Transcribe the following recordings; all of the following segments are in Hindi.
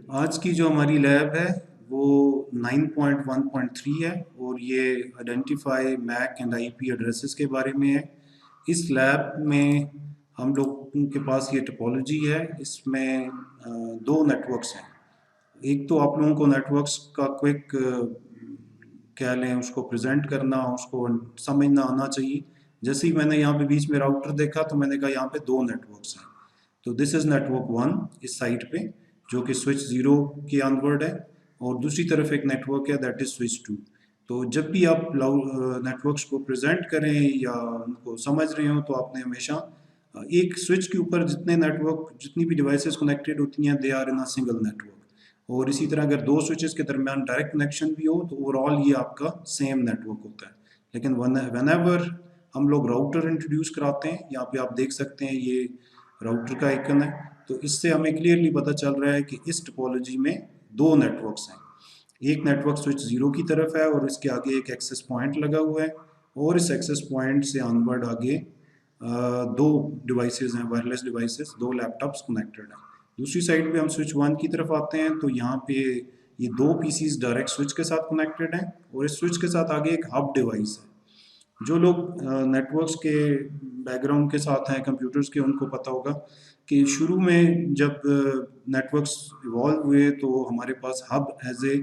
आज की जो हमारी लैब है वो 9.1.3 है और ये identify MAC and IP addresses के बारे में है। इस लैब में हम लोगों के पास ये टोपोलॉजी है। इसमें दो नेटवर्क्स हैं। एक तो आप लोगों को नेटवर्क्स का क्विक कह लें, उसको प्रेजेंट करना, उसको समझना आना चाहिए। जैसे ही मैंने यहाँ पे बीच में राउटर देखा तो मैंने कहा यहाँ पे दो नेटवर्क्स हैं। तो दिस इज नेटवर्क वन इस साइड पे, जो कि स्विच जीरो के ऑनवर्ड है, और दूसरी तरफ एक नेटवर्क है दैट इज स्विच टू। तो जब भी आप नेटवर्क्स को प्रेजेंट करें या उनको समझ रहे हो तो आपने हमेशा एक स्विच के ऊपर जितने नेटवर्क, जितनी भी डिवाइसेस कनेक्टेड होती हैं, they are in a single network. और इसी तरह अगर दो स्विचेस के दरमियान डायरेक्ट कनेक्शन भी हो तो ओवरऑल ये आपका सेम नेटवर्क होता है। लेकिन व्हेनेवर हम लोग राउटर इंट्रोड्यूस कराते हैं, यहाँ पे आप देख सकते हैं ये राउटर का आइकन है, तो इससे हमें क्लियरली पता चल रहा है कि इस टोपोलॉजी में दो नेटवर्क्स हैं। एक नेटवर्क स्विच जीरो की तरफ है और इसके आगे एक एक्सेस पॉइंट लगा हुआ है, और इस एक्सेस पॉइंट से ऑनवर्ड आगे दो डिवाइसेस हैं, वायरलेस डिवाइसेस, दो लैपटॉप्स कनेक्टेड हैं। दूसरी साइड पे हम स्विच वन की तरफ आते हैं तो यहाँ पे ये दो पीसीज डायरेक्ट स्विच के साथ कनेक्टेड हैं, और इस स्विच के साथ आगे एक हब डिवाइस है। जो लोग नेटवर्क्स के बैकग्राउंड के साथ हैं, कंप्यूटर्स के, उनको पता होगा कि शुरू में जब नेटवर्क्स इवॉल्व हुए तो हमारे पास हब एज ए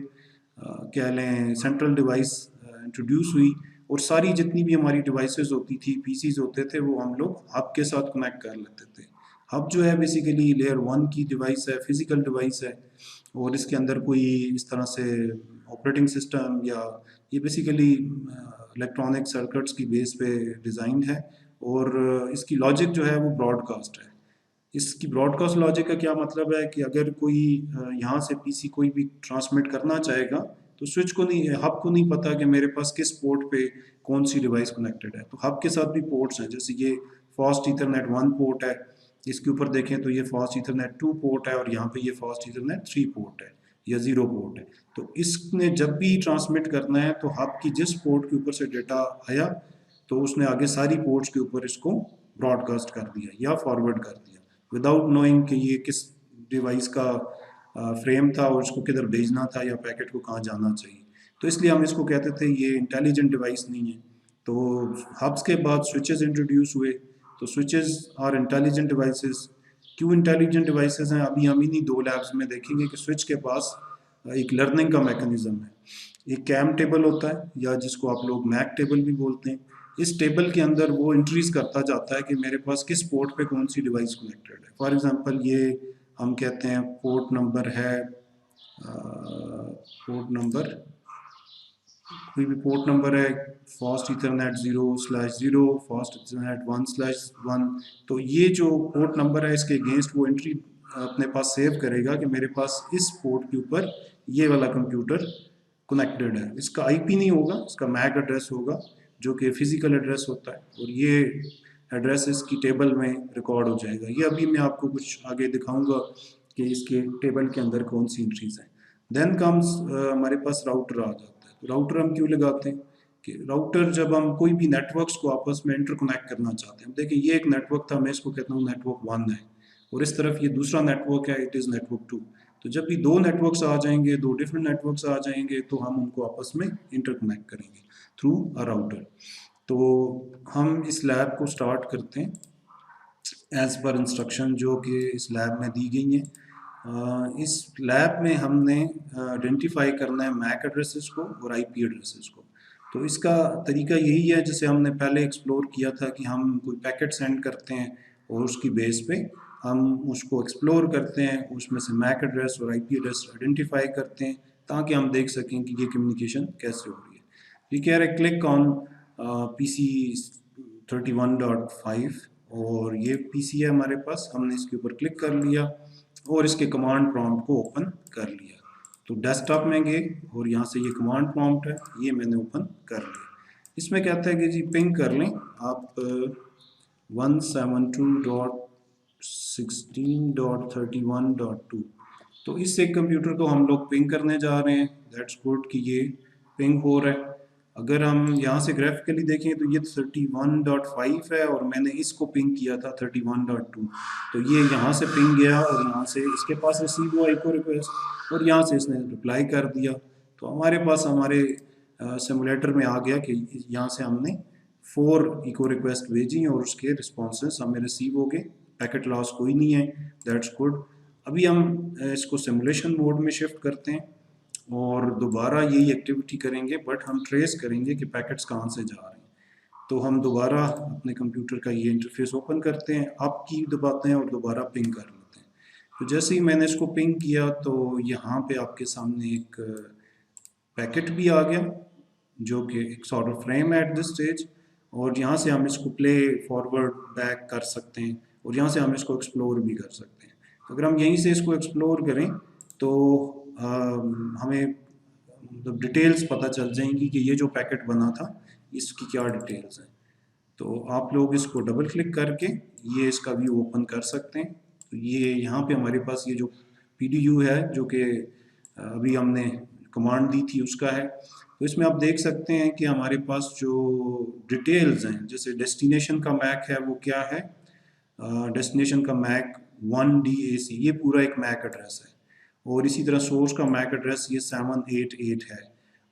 कह लें सेंट्रल डिवाइस इंट्रोड्यूस हुई, और सारी जितनी भी हमारी डिवाइसेस होती थी, पीसीज होते थे, वो हम लोग हब के साथ कनेक्ट कर लेते थे। हब जो है बेसिकली लेयर वन की डिवाइस है, फिजिकल डिवाइस है, और इसके अंदर कोई इस तरह से ऑपरेटिंग सिस्टम या ये बेसिकली इलेक्ट्रॉनिक सर्किट्स की बेस पे डिज़ाइन है, और इसकी लॉजिक जो है वो ब्रॉडकास्ट है। इसकी ब्रॉडकास्ट लॉजिक का क्या मतलब है कि अगर कोई यहाँ से पीसी कोई भी ट्रांसमिट करना चाहेगा तो स्विच को नहीं, हब को नहीं पता कि मेरे पास किस पोर्ट पे कौन सी डिवाइस कनेक्टेड है। तो हब के साथ भी पोर्ट्स हैं, जैसे ये फास्ट ईथरनेट वन पोर्ट है, इसके ऊपर देखें तो ये फास्ट ईथरनेट टू पोर्ट है, और यहाँ पे ये फास्ट ईथरनेट थ्री पोर्ट है या जीरो पोर्ट है। तो इसने जब भी ट्रांसमिट करना है तो हब की जिस पोर्ट के ऊपर से डेटा आया तो उसने आगे सारी पोर्ट्स के ऊपर इसको ब्रॉडकास्ट कर दिया या फॉरवर्ड कर दिया, विदाउट नोइंग कि ये किस डिवाइस का फ्रेम था और उसको किधर भेजना था या पैकेट को कहाँ जाना चाहिए। तो इसलिए हम इसको कहते थे ये इंटेलिजेंट डिवाइस नहीं है। तो हब्स के बाद स्विचेस इंट्रोड्यूस हुए, तो स्विचेस आर इंटेलिजेंट डिवाइसेस। क्यों इंटेलिजेंट डिवाइसेस हैं, अभी हम इन्हीं दो लैब्स में देखेंगे कि स्विच के पास एक लर्निंग का मैकेनिज्म है। एक कैम टेबल होता है या जिसको आप लोग मैक टेबल भी बोलते हैं। इस टेबल के अंदर वो इंट्रीज करता जाता है कि मेरे पास किस पोर्ट पे कौन सी डिवाइस कनेक्टेड है। फॉर एग्जांपल ये हम कहते हैं पोर्ट नंबर है, पोर्ट नंबर, कोई भी पोर्ट नंबर है, फास्ट इथरनेट 0/0, फास्ट इथरनेट 1/1। तो ये जो पोर्ट नंबर है इसके अगेंस्ट वो एंट्री अपने पास सेव करेगा कि मेरे पास इस पोर्ट के ऊपर ये वाला कंप्यूटर कनेक्टेड है। इसका आईपी नहीं होगा, इसका मैक एड्रेस होगा, जो कि फिजिकल एड्रेस होता है, और ये एड्रेस इसकी टेबल में रिकॉर्ड हो जाएगा। ये अभी मैं आपको कुछ आगे दिखाऊंगा कि इसके टेबल के अंदर कौन सी एंट्रीज हैं। देन कम्स हमारे पास राउटर आ जाता है। तो राउटर हम क्यों लगाते हैं कि राउटर जब हम कोई भी नेटवर्क्स को आपस में इंटरकनेक्ट करना चाहते हैं, देखिए ये एक नेटवर्क था, मैं इसको कहता हूँ नेटवर्क वन है, और इस तरफ ये दूसरा नेटवर्क है, इट इज़ नेटवर्क टू। तो जब भी दो नेटवर्क्स आ जाएंगे, दो डिफरेंट नेटवर्क्स आ जाएंगे, तो हम उनको आपस में इंटरकनेक्ट करेंगे थ्रू अ राउटर। तो हम इस लैब को स्टार्ट करते हैं एज पर इंस्ट्रक्शन जो कि इस लैब में दी गई हैं। इस लैब में हमने आइडेंटिफाई करना है मैक एड्रेसेस को और आईपी एड्रेसेस को। तो इसका तरीका यही है जैसे हमने पहले एक्सप्लोर किया था कि हम कोई पैकेट सेंड करते हैं और उसकी बेस पे हम उसको एक्सप्लोर करते हैं, उसमें से मैक एड्रेस और आईपी एड्रेस आइडेंटिफाई करते हैं ताकि हम देख सकें कि ये कम्युनिकेशन कैसे हो रही है। ये कह रहे क्लिक ऑन PC 31.5, और ये पीसी है हमारे पास, हमने इसके ऊपर क्लिक कर लिया और इसके कमांड प्रॉम्प्ट को ओपन कर लिया। तो डेस्कटॉप में गए और यहाँ से ये कमांड प्रॉम्प्ट है, ये मैंने ओपन कर लिया। इसमें कहता है कि जी पिंग कर लें आप 172.16.31.2। तो इस एक कंप्यूटर को हम लोग पिंग करने जा रहे हैं। दैट्स गुड कि ये पिंग हो रहा है। अगर हम यहाँ से ग्राफिकली देखें तो ये 31.5 है और मैंने इसको पिंग किया था 31.2, तो ये यहाँ से पिंग गया और यहाँ से इसके पास रिसीव हुआ इको रिक्वेस्ट और यहाँ से इसने रिप्लाई कर दिया। तो हमारे पास हमारे सिमुलेटर में आ गया कि यहाँ से हमने 4 इको रिक्वेस्ट भेजी और उसके रिस्पॉन्सेस हमें रिसीव हो गए, पैकेट लॉस कोई नहीं है, दैट्स गुड। अभी हम इसको सिमुलेशन मोड में शिफ्ट करते हैं और दोबारा यही एक्टिविटी करेंगे, बट हम ट्रेस करेंगे कि पैकेट्स कहाँ से जा रहे हैं। तो हम दोबारा अपने कंप्यूटर का ये इंटरफेस ओपन करते हैं, अप की दबाते हैं और दोबारा पिंग कर लेते हैं। तो जैसे ही मैंने इसको पिंग किया तो यहाँ पे आपके सामने एक पैकेट भी आ गया जो कि एक सॉर्ट ऑफ फ्रेम है एट दिस स्टेज, और यहाँ से हम इसको प्ले फॉरवर्ड बैक कर सकते हैं और यहाँ से हम इसको एक्सप्लोर भी कर सकते हैं। तो अगर हम यहीं से इसको एक्सप्लोर करें तो हमें मतलब डिटेल्स पता चल जाएंगी कि ये जो पैकेट बना था इसकी क्या डिटेल्स हैं। तो आप लोग इसको डबल क्लिक करके ये इसका व्यू ओपन कर सकते हैं। तो ये यहाँ पे हमारे पास ये जो PDU है जो कि अभी हमने कमांड दी थी उसका है। तो इसमें आप देख सकते हैं कि हमारे पास जो डिटेल्स हैं, जैसे डेस्टिनेशन का मैक है वो क्या है, डेस्टिनेशन का मैक 1DAC, ये पूरा एक मैक एड्रेस है। और इसी तरह सोर्स का मैक एड्रेस ये 788 है,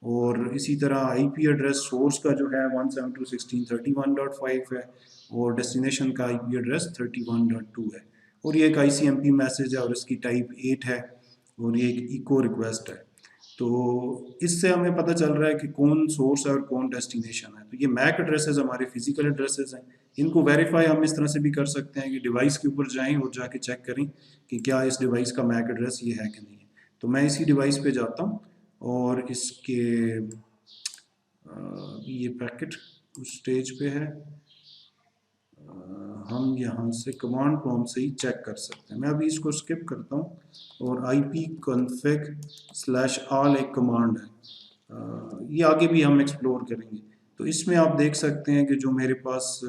और इसी तरह IP एड्रेस सोर्स का जो है 172.16.31.5 है और डेस्टिनेशन का IP एड्रेस 31.2 है, और ये एक ICMP मैसेज है और इसकी टाइप 8 है और ये एक इको रिक्वेस्ट है। तो इससे हमें पता चल रहा है कि कौन सोर्स है और कौन डेस्टिनेशन है। तो ये मैक एड्रेसेस हमारे फिजिकल एड्रेसेस हैं। इनको वेरीफाई हम इस तरह से भी कर सकते हैं कि डिवाइस के ऊपर जाएं और जाके चेक करें कि क्या इस डिवाइस का मैक एड्रेस ये है कि नहीं है। तो मैं इसी डिवाइस पे जाता हूँ और इसके ये पैकेट उस स्टेज पे है, हम यहाँ से कमांड प्रॉम्प्ट से ही चेक कर सकते हैं। मैं अभी इसको स्किप करता हूँ और ipconfig/all एक कमांड है, ये आगे भी हम एक्सप्लोर करेंगे। तो इसमें आप देख सकते हैं कि जो मेरे पास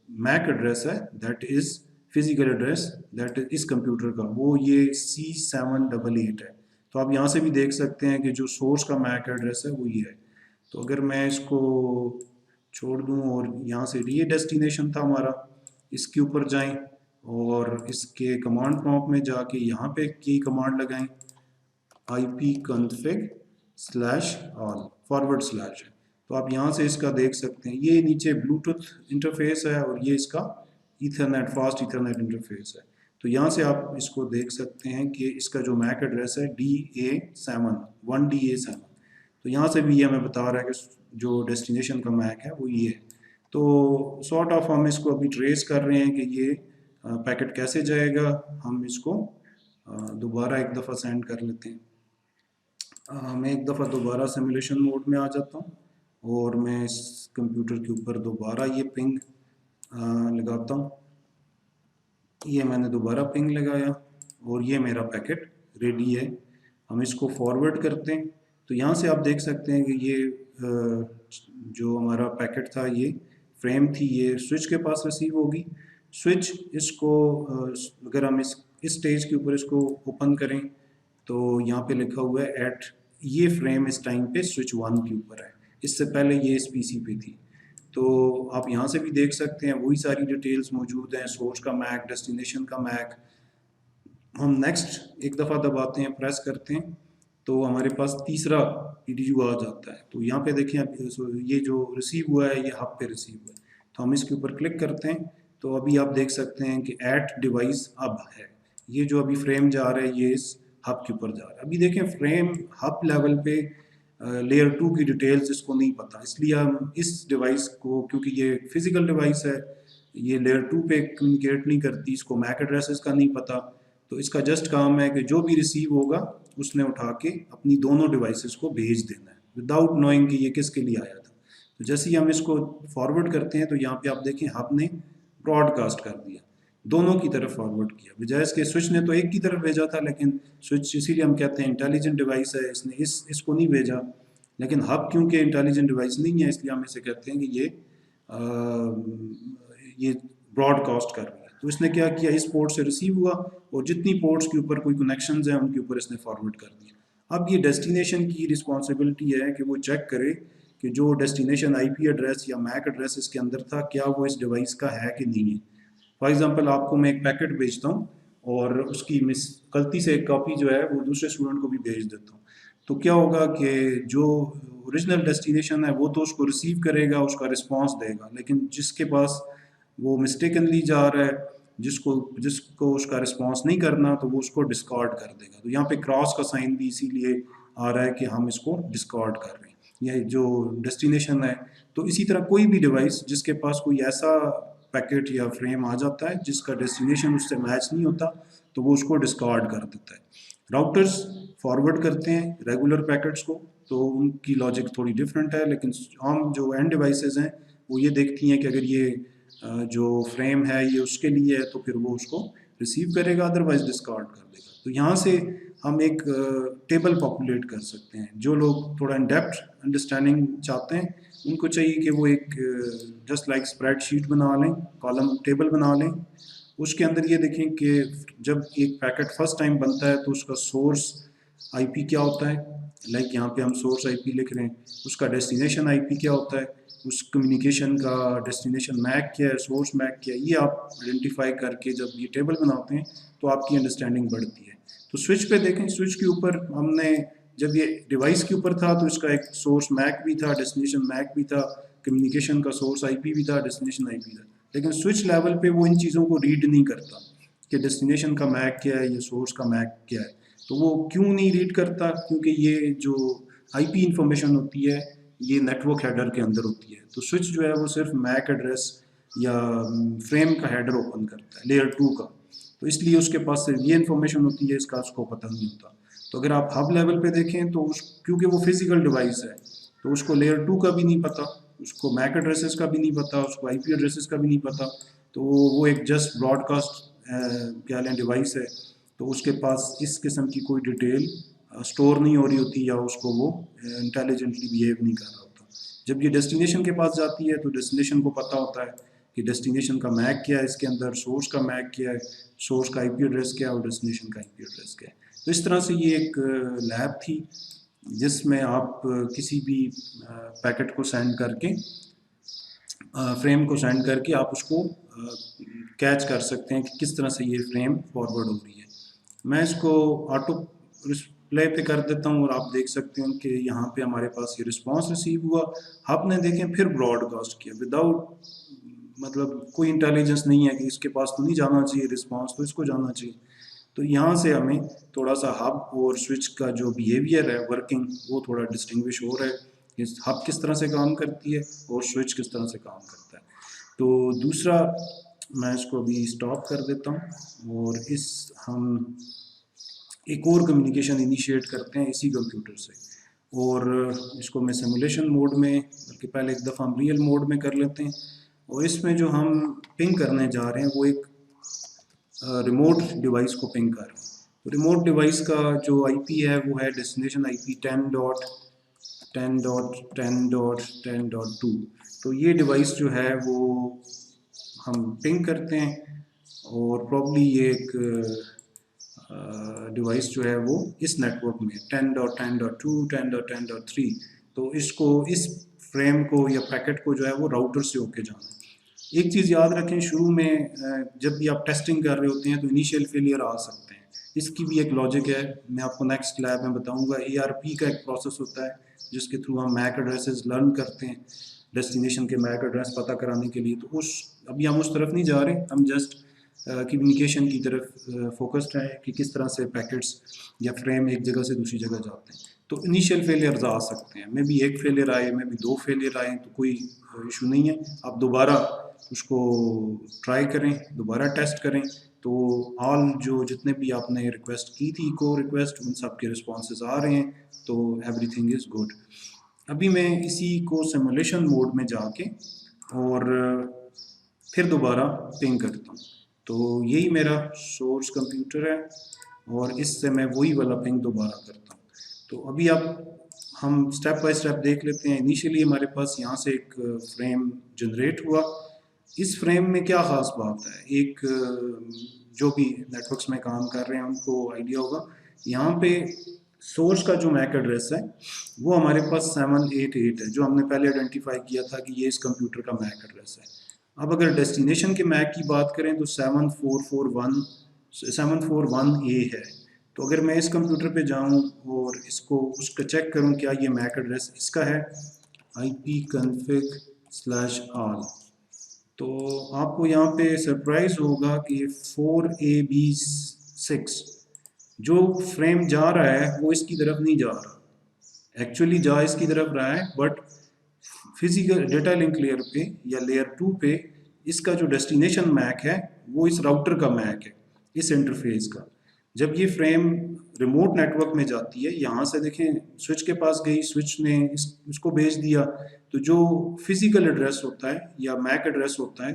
मैक एड्रेस है that is physical address that is इस कंप्यूटर का, वो ये C788 है। तो आप यहाँ से भी देख सकते हैं कि जो सोर्स का मैक एड्रेस है वो ये है। तो अगर मैं इसको छोड़ दूं और यहाँ से ये डेस्टिनेशन था हमारा, इसके ऊपर जाएं और इसके कमांड प्रॉम्प्ट में जाके यहाँ पे की कमांड लगाएं ipconfig/all/। तो आप यहाँ से इसका देख सकते हैं, ये नीचे ब्लूटूथ इंटरफेस है और ये इसका ईथरनेट फास्ट ईथरनेट इंटरफेस है। तो यहाँ से आप इसको देख सकते हैं कि इसका जो मैक एड्रेस है DA7 तो यहाँ से भी ये हमें बता रहा है कि जो डेस्टिनेशन का मैक है वो ये है। तो सॉर्ट ऑफ हम इसको अभी ट्रेस कर रहे हैं कि ये पैकेट कैसे जाएगा। हम इसको दोबारा एक दफ़ा सेंड कर लेते हैं। मैं एक दफ़ा दोबारा सिमुलेशन मोड में आ जाता हूँ और मैं इस कंप्यूटर के ऊपर दोबारा ये पिंग लगाता हूँ। ये मैंने दोबारा पिंग लगाया और ये मेरा पैकेट रेडी है। हम इसको फॉरवर्ड करते हैं। तो यहाँ से आप देख सकते हैं कि ये जो हमारा पैकेट था, ये फ्रेम थी, ये स्विच के पास रिसीव होगी। स्विच इसको अगर हम इस स्टेज के ऊपर इसको ओपन करें तो यहाँ पे लिखा हुआ है एट, ये फ्रेम इस टाइम पे स्विच 1 के ऊपर है, इससे पहले ये इस PC पे थी। तो आप यहाँ से भी देख सकते हैं वही सारी डिटेल्स मौजूद हैं, सोर्स का मैक, डेस्टिनेशन का मैक। हम नेक्स्ट एक दफ़ा दबाते हैं, प्रेस करते हैं तो हमारे पास तीसरा PDU आ जाता है। तो यहाँ पे देखें ये जो रिसीव हुआ है ये हब पे रिसीव हुआ है। तो हम इसके ऊपर क्लिक करते हैं तो अभी आप देख सकते हैं कि एट डिवाइस हब है, ये जो अभी फ्रेम जा रहा है ये इस हब के ऊपर जा रहा है। अभी देखें फ्रेम हब लेवल पे लेयर 2 की डिटेल्स इसको नहीं पता, इसलिए हम इस डिवाइस को, क्योंकि ये फिजिकल डिवाइस है, ये लेयर 2 पे कम्युनिकेट नहीं करती, इसको मैक एड्रेसेस का नहीं पता। तो इसका जस्ट काम है कि जो भी रिसीव होगा उसने उठा के अपनी दोनों डिवाइसेस को भेज देना है विदाउट नोइंग कि ये किसके लिए आया था। तो जैसे ही हम इसको फॉरवर्ड करते हैं तो यहाँ पे आप देखें हब ने ब्रॉडकास्ट कर दिया, दोनों की तरफ फॉरवर्ड किया, बजाय इसके स्विच ने तो एक की तरफ भेजा था, लेकिन स्विच इसीलिए हम कहते हैं इंटेलिजेंट डिवाइस है, इसने इसको नहीं भेजा। लेकिन हब क्योंकि इंटेलिजेंट डिवाइस नहीं है इसलिए हम इसे कहते हैं कि ये ब्रॉडकास्ट कर रहा है। तो इसने क्या किया, इस पोर्ट से रिसीव हुआ और जितनी पोर्ट्स के ऊपर कोई कनेक्शंस हैं उनके ऊपर इसने फॉरवर्ड कर दिया। अब ये डेस्टिनेशन की रिस्पॉन्सिबिलिटी है कि वो चेक करे कि जो डेस्टिनेशन आईपी एड्रेस या मैक एड्रेस इसके अंदर था क्या वो इस डिवाइस का है कि नहीं है। फॉर एग्जांपल आपको मैं एक पैकेट भेजता हूँ और उसकी मिस गलती से एक कॉपी जो है वो दूसरे स्टूडेंट को भी भेज देता हूँ, तो क्या होगा कि जो ओरिजिनल डेस्टिनेशन है वो तो उसको रिसीव करेगा, उसका रिस्पांस देगा, लेकिन जिसके पास वो मिस्टेकनली जा रहा है, जिसको जिसको उसका रिस्पांस नहीं करना, तो वो उसको डिस्कार्ड कर देगा। तो यहाँ पे क्रॉस का साइन भी इसीलिए आ रहा है कि हम इसको डिस्कार्ड कर रहे हैं, यह जो डेस्टिनेशन है। तो इसी तरह कोई भी डिवाइस जिसके पास कोई ऐसा पैकेट या फ्रेम आ जाता है जिसका डेस्टिनेशन उससे मैच नहीं होता, तो वो उसको डिस्कार्ड कर देता है। राउटर्स फॉरवर्ड करते हैं रेगुलर पैकेट्स को, तो उनकी लॉजिक थोड़ी डिफरेंट है, लेकिन हम जो एंड डिवाइसेस हैं वो ये देखती हैं कि अगर ये जो फ्रेम है ये उसके लिए है तो फिर वो उसको रिसीव करेगा, अदरवाइज डिस्कार्ड कर देगा। तो यहाँ से हम एक टेबल पॉपुलेट कर सकते हैं। जो लोग थोड़ा इन डेप्थ अंडरस्टैंडिंग चाहते हैं उनको चाहिए कि वो एक जस्ट लाइक स्प्रेडशीट बना लें, कॉलम टेबल बना लें। उसके अंदर ये देखें कि जब एक पैकेट फर्स्ट टाइम बनता है तो उसका सोर्स आईपी क्या होता है, लाइक यहाँ पे हम सोर्स आईपी लिख रहे हैं, उसका डेस्टिनेशन आईपी क्या होता है, उस कम्युनिकेशन का डेस्टिनेशन मैक क्या है, सोर्स मैक क्या है, ये आप आइडेंटिफाई करके जब ये टेबल बनाते हैं तो आपकी अंडरस्टैंडिंग बढ़ती है। तो स्विच पे देखें, स्विच के ऊपर हमने जब ये डिवाइस के ऊपर था तो इसका एक सोर्स मैक भी था, डेस्टिनेशन मैक भी था, कम्युनिकेशन का सोर्स आईपी भी था, डेस्टिनेशन आईपी था। लेकिन स्विच लेवल पे वो इन चीज़ों को रीड नहीं करता कि डेस्टिनेशन का मैक क्या है या सोर्स का मैक क्या है। तो वो क्यों नहीं रीड करता, क्योंकि ये जो आईपी इंफॉर्मेशन होती है ये नेटवर्क हेडर के अंदर होती है। तो स्विच जो है वो सिर्फ मैक एड्रेस या फ्रेम का हेडर ओपन करता है, लेयर 2 का, तो इसलिए उसके पास सिर्फ ये इन्फॉर्मेशन होती है, इसका उसको पता नहीं होता। तो अगर आप हब लेवल पे देखें तो क्योंकि वो फिजिकल डिवाइस है तो उसको लेयर 2 का भी नहीं पता, उसको मैक एड्रेसेस का भी नहीं पता, उसको आईपी एड्रेसेस का भी नहीं पता। तो वो एक जस्ट ब्रॉडकास्ट क्या लें डिवाइस है, तो उसके पास इस किस्म की कोई डिटेल स्टोर नहीं हो रही होती या उसको वो इंटेलिजेंटली बिहेव नहीं कर रहा होता। जब ये डेस्टिनेशन के पास जाती है तो डेस्टिनेशन को पता होता है कि डेस्टिनेशन का मैक क्या है, इसके अंदर सोर्स का मैक क्या है, सोर्स का आईपी एड्रेस क्या है और डेस्टिनेशन का आईपी एड्रेस क्या है। तो इस तरह से ये एक लैब थी जिसमें आप किसी भी पैकेट को सेंड करके, फ्रेम को सेंड करके आप उसको कैच कर सकते हैं कि किस तरह से ये फ्रेम फॉरवर्ड हो रही है। मैं इसको ऑटो प्ले पे कर देता हूँ और आप देख सकते हैं कि यहाँ पे हमारे पास ये रिस्पांस रिसीव हुआ। आपने देखें फिर ब्रॉडकास्ट किया विदाउट, मतलब कोई इंटेलिजेंस नहीं है कि इसके पास तो नहीं जाना चाहिए रिस्पांस, तो इसको जाना चाहिए। तो यहाँ से हमें थोड़ा सा हब और स्विच का जो बिहेवियर है वर्किंग वो थोड़ा डिस्टिंग्विश हो रहा है, हब किस तरह से काम करती है और स्विच किस तरह से काम करता है। तो दूसरा मैं इसको अभी स्टॉप कर देता हूँ और हम एक और कम्युनिकेशन इनिशिएट करते हैं इसी कंप्यूटर से, और इसको मैं सिमुलेशन मोड में, बल्कि पहले एक दफ़ा हम रियल मोड में कर लेते हैं। और इसमें जो हम पिंग करने जा रहे हैं वो एक रिमोट डिवाइस को पिंग कर रहे हैं। तो रिमोट डिवाइस का जो आईपी है वो है डेस्टिनेशन आईपी 10.10.10.10.2। तो ये डिवाइस जो है वो हम पिंग करते हैं और प्रॉब्ली ये एक डिवाइस जो है वो इस नेटवर्क में 10.10.2 10.10.3, तो इसको इस फ्रेम को या पैकेट को जो है वो राउटर से होके जाना है। एक चीज़ याद रखें, शुरू में जब भी आप टेस्टिंग कर रहे होते हैं तो इनिशियल फेलियर आ सकते हैं, इसकी भी एक लॉजिक है, मैं आपको नेक्स्ट लैब में बताऊंगा। ARP का एक प्रोसेस होता है जिसके थ्रू हम मैक एड्रेसेस लर्न करते हैं, डेस्टिनेशन के मैक एड्रेस पता कराने के लिए। तो अभी हम उस तरफ नहीं जा रहे, हम जस्ट कम्युनिकेशन की तरफ फोकस्ड है कि किस तरह से पैकेट्स या फ्रेम एक जगह से दूसरी जगह जाते हैं। तो इनिशियल फेलियर्स आ सकते हैं, मे भी एक फेलियर आए, मे भी 2 फेलियर आए, तो कोई इशू नहीं है। आप दोबारा उसको ट्राई करें, दोबारा टेस्ट करें, तो ऑल जो जितने भी आपने रिक्वेस्ट की थी को रिक्वेस्ट, उन सब के रिस्पॉन्सेज आ रहे हैं, तो एवरीथिंग इज़ गुड। अभी मैं इसी को सिमुलेशन मोड में जाके और फिर दोबारा पिंग करता हूँ। तो यही मेरा सोर्स कंप्यूटर है और इससे मैं वही वाला पिंग दोबारा करता हूँ। तो अभी हम स्टेप बाय स्टेप देख लेते हैं। इनिशियली हमारे पास यहाँ से एक फ्रेम जनरेट हुआ। इस फ्रेम में क्या ख़ास बात है, एक जो भी नेटवर्क्स में काम कर रहे हैं उनको आइडिया होगा। यहाँ पे सोर्स का जो मैक एड्रेस है वो हमारे पास 788 है, जो हमने पहले आइडेंटिफाई किया था कि ये इस कंप्यूटर का मैक एड्रेस है। अब अगर डेस्टिनेशन के मैक की बात करें तो 7441 ए है। तो अगर मैं इस कंप्यूटर पे जाऊं और इसको उसका चेक करूं क्या ये मैक एड्रेस इसका है, ipconfig/all, तो आपको यहाँ पे सरप्राइज होगा कि 4AB6 जो फ्रेम जा रहा है वो इसकी तरफ नहीं जा रहा, एक्चुअली जा इसकी तरफ रहा है, but physical data link layer पे या लेयर 2 पे इसका जो डेस्टिनेशन मैक है वो इस राउटर का मैक है, इस इंटरफेस का। जब ये फ्रेम रिमोट नेटवर्क में जाती है, यहाँ से देखें स्विच के पास गई, स्विच ने इसको भेज दिया, तो जो फिजिकल एड्रेस होता है या मैक एड्रेस होता है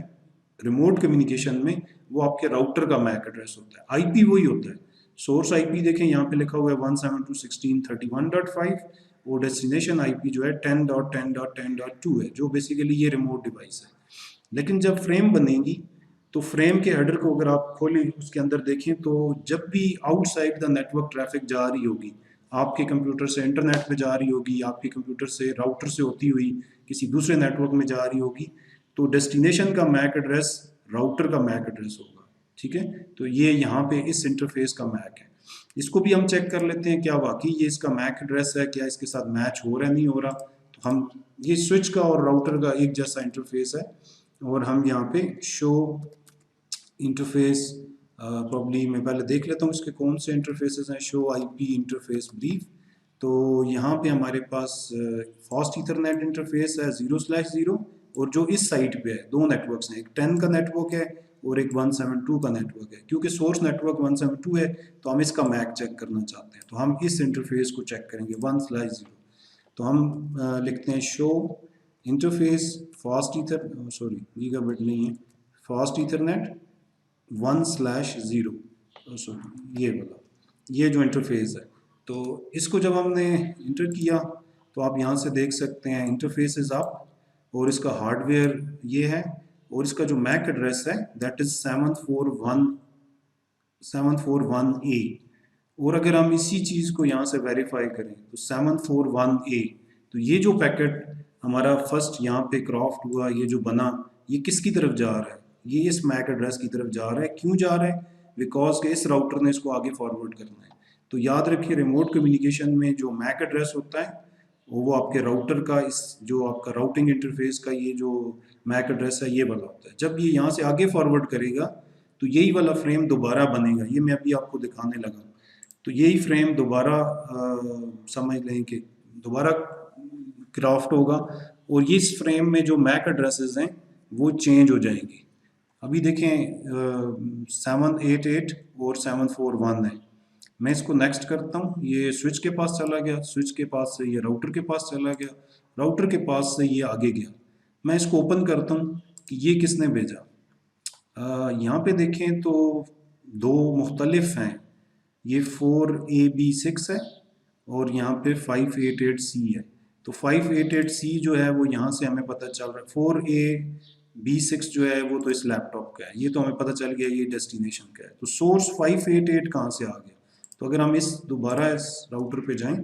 रिमोट कम्युनिकेशन में वो आपके राउटर का मैक एड्रेस होता है, आईपी वही होता है। सोर्स आईपी देखें यहाँ पे लिखा हुआ है 172.16.31.5 और डेस्टिनेशन आईपी जो है 10.10.10.2 है, जो बेसिकली ये रिमोट डिवाइस है। लेकिन जब फ्रेम बनेगी तो फ्रेम के हेडर को अगर आप खोलें उसके अंदर देखें तो जब भी आउटसाइड द नेटवर्क ट्रैफिक जा रही होगी, आपके कंप्यूटर से इंटरनेट पे जा रही होगी, आपके कंप्यूटर से राउटर से होती हुई किसी दूसरे नेटवर्क में जा रही होगी, तो डेस्टिनेशन का मैक एड्रेस राउटर का मैक एड्रेस होगा। ठीक है, तो ये यहाँ पे इस इंटरफेस का मैक है। इसको भी हम चेक कर लेते हैं क्या वाकई ये इसका मैक एड्रेस है, क्या इसके साथ मैच हो रहा है नहीं हो रहा। तो हम ये स्विच का और राउटर का एक जैसा इंटरफेस है और हम यहाँ पे शो इंटरफेस प्रॉब्ली मैं पहले देख लेता हूँ इसके कौन से इंटरफेसेस हैं। शो आईपी इंटरफेस ब्रीफ, तो यहाँ पे हमारे पास फास्ट ईथरनेट इंटरफेस है 0/0 और जो इस साइट पे है दो नेटवर्क्स हैं, एक 10 का नेटवर्क है और एक 172 का नेटवर्क है। क्योंकि सोर्स नेटवर्क 172 है तो हम इसका मैक चेक करना चाहते हैं, तो हम इस इंटरफेस को चेक करेंगे 1/0। तो हम लिखते हैं show interface fast ether sorry gigabit नहीं है, फास्ट ईथरनेट 1/0 सॉरी ये वाला, ये जो इंटरफेस है। तो इसको जब हमने इंटर किया तो आप यहाँ से देख सकते हैं इंटरफेस इज अप और इसका हार्डवेयर ये है और इसका जो मैक एड्रेस है दैट इज 741A। और अगर हम इसी चीज़ को यहाँ से वेरीफाई करें तो 741A, तो ये जो पैकेट हमारा फर्स्ट यहाँ पे क्राफ्ट हुआ, ये जो बना, ये किसकी तरफ जा रहा है, ये इस मैक एड्रेस की तरफ जा रहा है। क्यों जा रहा है? बिकॉज के इस राउटर ने इसको आगे फॉरवर्ड करना है। तो याद रखिए रिमोट कम्युनिकेशन में जो मैक एड्रेस होता है वो आपके राउटर का, इस जो आपका राउटिंग इंटरफेस का ये जो मैक एड्रेस है ये वाला होता है। जब ये यहाँ से आगे फॉरवर्ड करेगा तो यही वाला फ्रेम दोबारा बनेगा, ये मैं अभी आपको दिखाने लगा। तो यही फ्रेम दोबारा समझ लें कि दोबारा क्राफ्ट होगा और ये इस फ्रेम में जो मैक एड्रेसेस हैं वो चेंज हो जाएंगे। अभी देखें 788 और 741 है। मैं इसको नेक्स्ट करता हूँ, ये स्विच के पास चला गया, स्विच के पास से ये राउटर के पास चला गया, राउटर के पास से ये आगे गया। मैं इसको ओपन करता हूँ कि ये किसने भेजा। यहाँ पे देखें तो दो मुख्तलिफ हैं, ये 4AB6 है और यहाँ पे 588C है। तो 588C जो है वो यहाँ से हमें पता चल रहा है, 4AB6 जो है वो तो इस लैपटॉप का है, ये तो हमें पता चल गया ये डेस्टिनेशन का है। तो सोर्स 588 कहाँ से आ गया? तो अगर हम इस दोबारा इस राउटर पे जाएं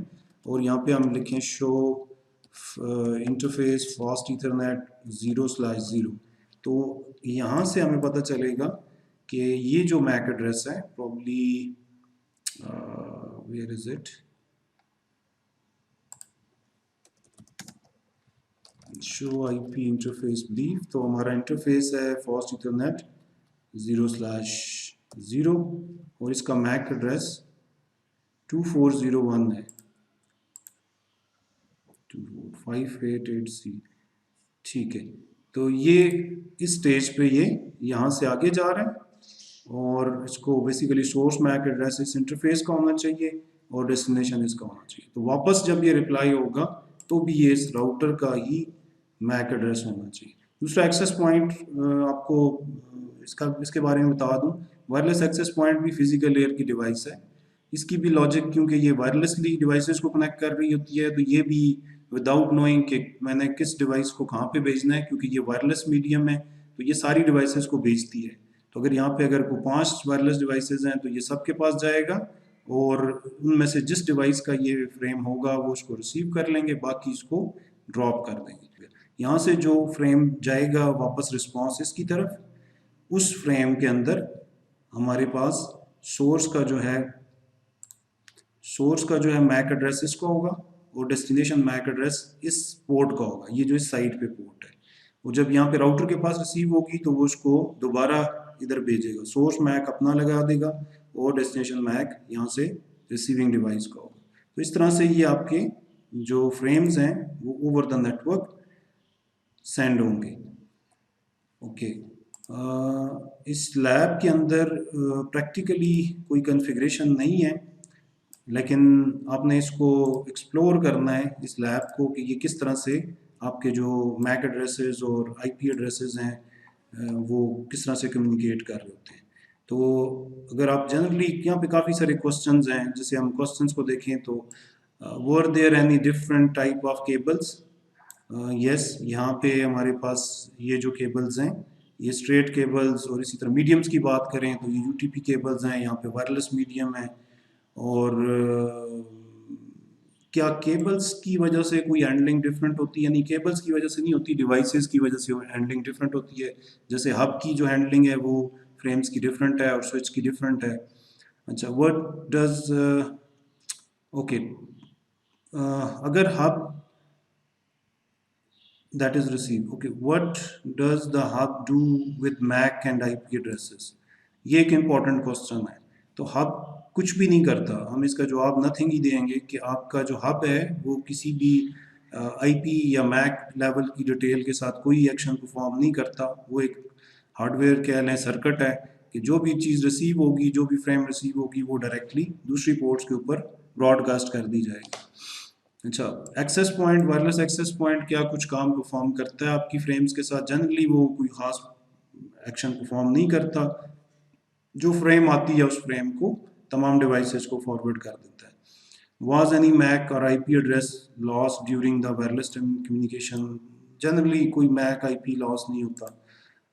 और यहाँ पे हम लिखें शो इंटरफेस फास्ट ईथरनेट 0/0, तो यहाँ से हमें पता चलेगा कि ये जो मैक एड्रेस है probably where is it, show IP interface brief, तो हमारा इंटरफेस है फास्ट ईथरनेट 0/0 और इसका मैक एड्रेस 2401 है, 588C। ठीक है, तो ये इस स्टेज पे ये यहाँ से आगे जा रहा है और इसको बेसिकली सोर्स मैक एड्रेस इस इंटरफेस का होना चाहिए और डेस्टिनेशन इसका होना चाहिए। तो वापस जब ये रिप्लाई होगा तो भी ये इस राउटर का ही मैक एड्रेस होना चाहिए। दूसरा एक्सेस पॉइंट आपको इसके बारे में बता दूं, वायरलेस एक्सेस पॉइंट भी फिजिकल लेयर की डिवाइस है। इसकी भी लॉजिक, क्योंकि ये वायरलेसली डिवाइसेस को कनेक्ट कर रही होती है, तो ये भी विदाउट नोइंग कि मैंने किस डिवाइस को कहाँ पे भेजना है, क्योंकि ये वायरलेस मीडियम है तो ये सारी डिवाइसेस को भेजती है। तो अगर यहाँ पे अगर कोई 5 वायरलेस डिवाइसेस हैं तो ये सबके पास जाएगा और उनमें से जिस डिवाइस का ये फ्रेम होगा वो उसको रिसीव कर लेंगे, बाकी इसको ड्रॉप कर देंगे। यहाँ से जो फ्रेम जाएगा वापस रिस्पॉन्स इसकी तरफ, उस फ्रेम के अंदर हमारे पास सोर्स का जो है मैक एड्रेस इसका होगा और डेस्टिनेशन मैक एड्रेस इस पोर्ट का होगा, ये जो इस साइड पे पोर्ट है। और जब यहाँ पे राउटर के पास रिसीव होगी तो वो उसको दोबारा इधर भेजेगा, सोर्स मैक अपना लगा देगा और डेस्टिनेशन मैक यहाँ से रिसीविंग डिवाइस का होगा। तो इस तरह से ये आपके जो फ्रेम्स हैं वो ओवर द नेटवर्क सेंड होंगे। ओके, इस लैब के अंदर प्रैक्टिकली कोई कॉन्फ़िगरेशन नहीं है, लेकिन आपने इसको एक्सप्लोर करना है इस लैब को कि ये किस तरह से आपके जो मैक एड्रेसेस और आईपी एड्रेसेस हैं वो किस तरह से कम्युनिकेट कर रहे होते हैं। तो अगर आप जनरली यहाँ पे काफ़ी सारे क्वेश्चंस हैं, जैसे हम क्वेश्चंस को देखें तो were there any different type of cables. Yes, यहाँ पे हमारे पास ये जो केबल्स हैं ये स्ट्रेट केबल्स, और इसी तरह मीडियम्स की बात करें तो ये यूटीपी केबल्स हैं, यहाँ पे वायरलेस मीडियम है। और क्या केबल्स की वजह से कोई हैंडलिंग डिफरेंट होती है? नहीं, केबल्स की वजह से नहीं होती, डिवाइसेस की वजह से हैंडलिंग डिफरेंट होती है। जैसे हब की जो हैंडलिंग है वो फ्रेम्स की डिफरेंट है और स्विच की डिफरेंट है। अच्छा, व्हाट डज ओके, अगर hub that is received, okay, what does the hub do with MAC and IP addresses? ये एक इम्पॉर्टेंट क्वेश्चन है। तो हब कुछ भी नहीं करता, हम इसका जवाब नथिंग ही देंगे कि आपका जो हब है वो किसी भी आईपी या मैक लेवल की डिटेल के साथ कोई एक्शन परफॉर्म नहीं करता। वो एक हार्डवेयर कह लें, सर्किट है कि जो भी चीज़ रिसीव होगी, जो भी फ्रेम रिसीव होगी वो डायरेक्टली दूसरी पोर्ट्स के ऊपर ब्रॉडकास्ट कर दी जाएगी। अच्छा, access point, wireless access point क्या कुछ काम परफॉर्म करता है आपकी फ्रेम्स के साथ? जनरली वो कोई ख़ास एक्शन परफॉर्म नहीं करता। जो फ्रेम आती है उस फ्रेम को तमाम डिवाइसेस को फॉरवर्ड कर देता है। Was any MAC और IP address lost during the wireless communication? Generally कोई MAC IP लॉस नहीं होता।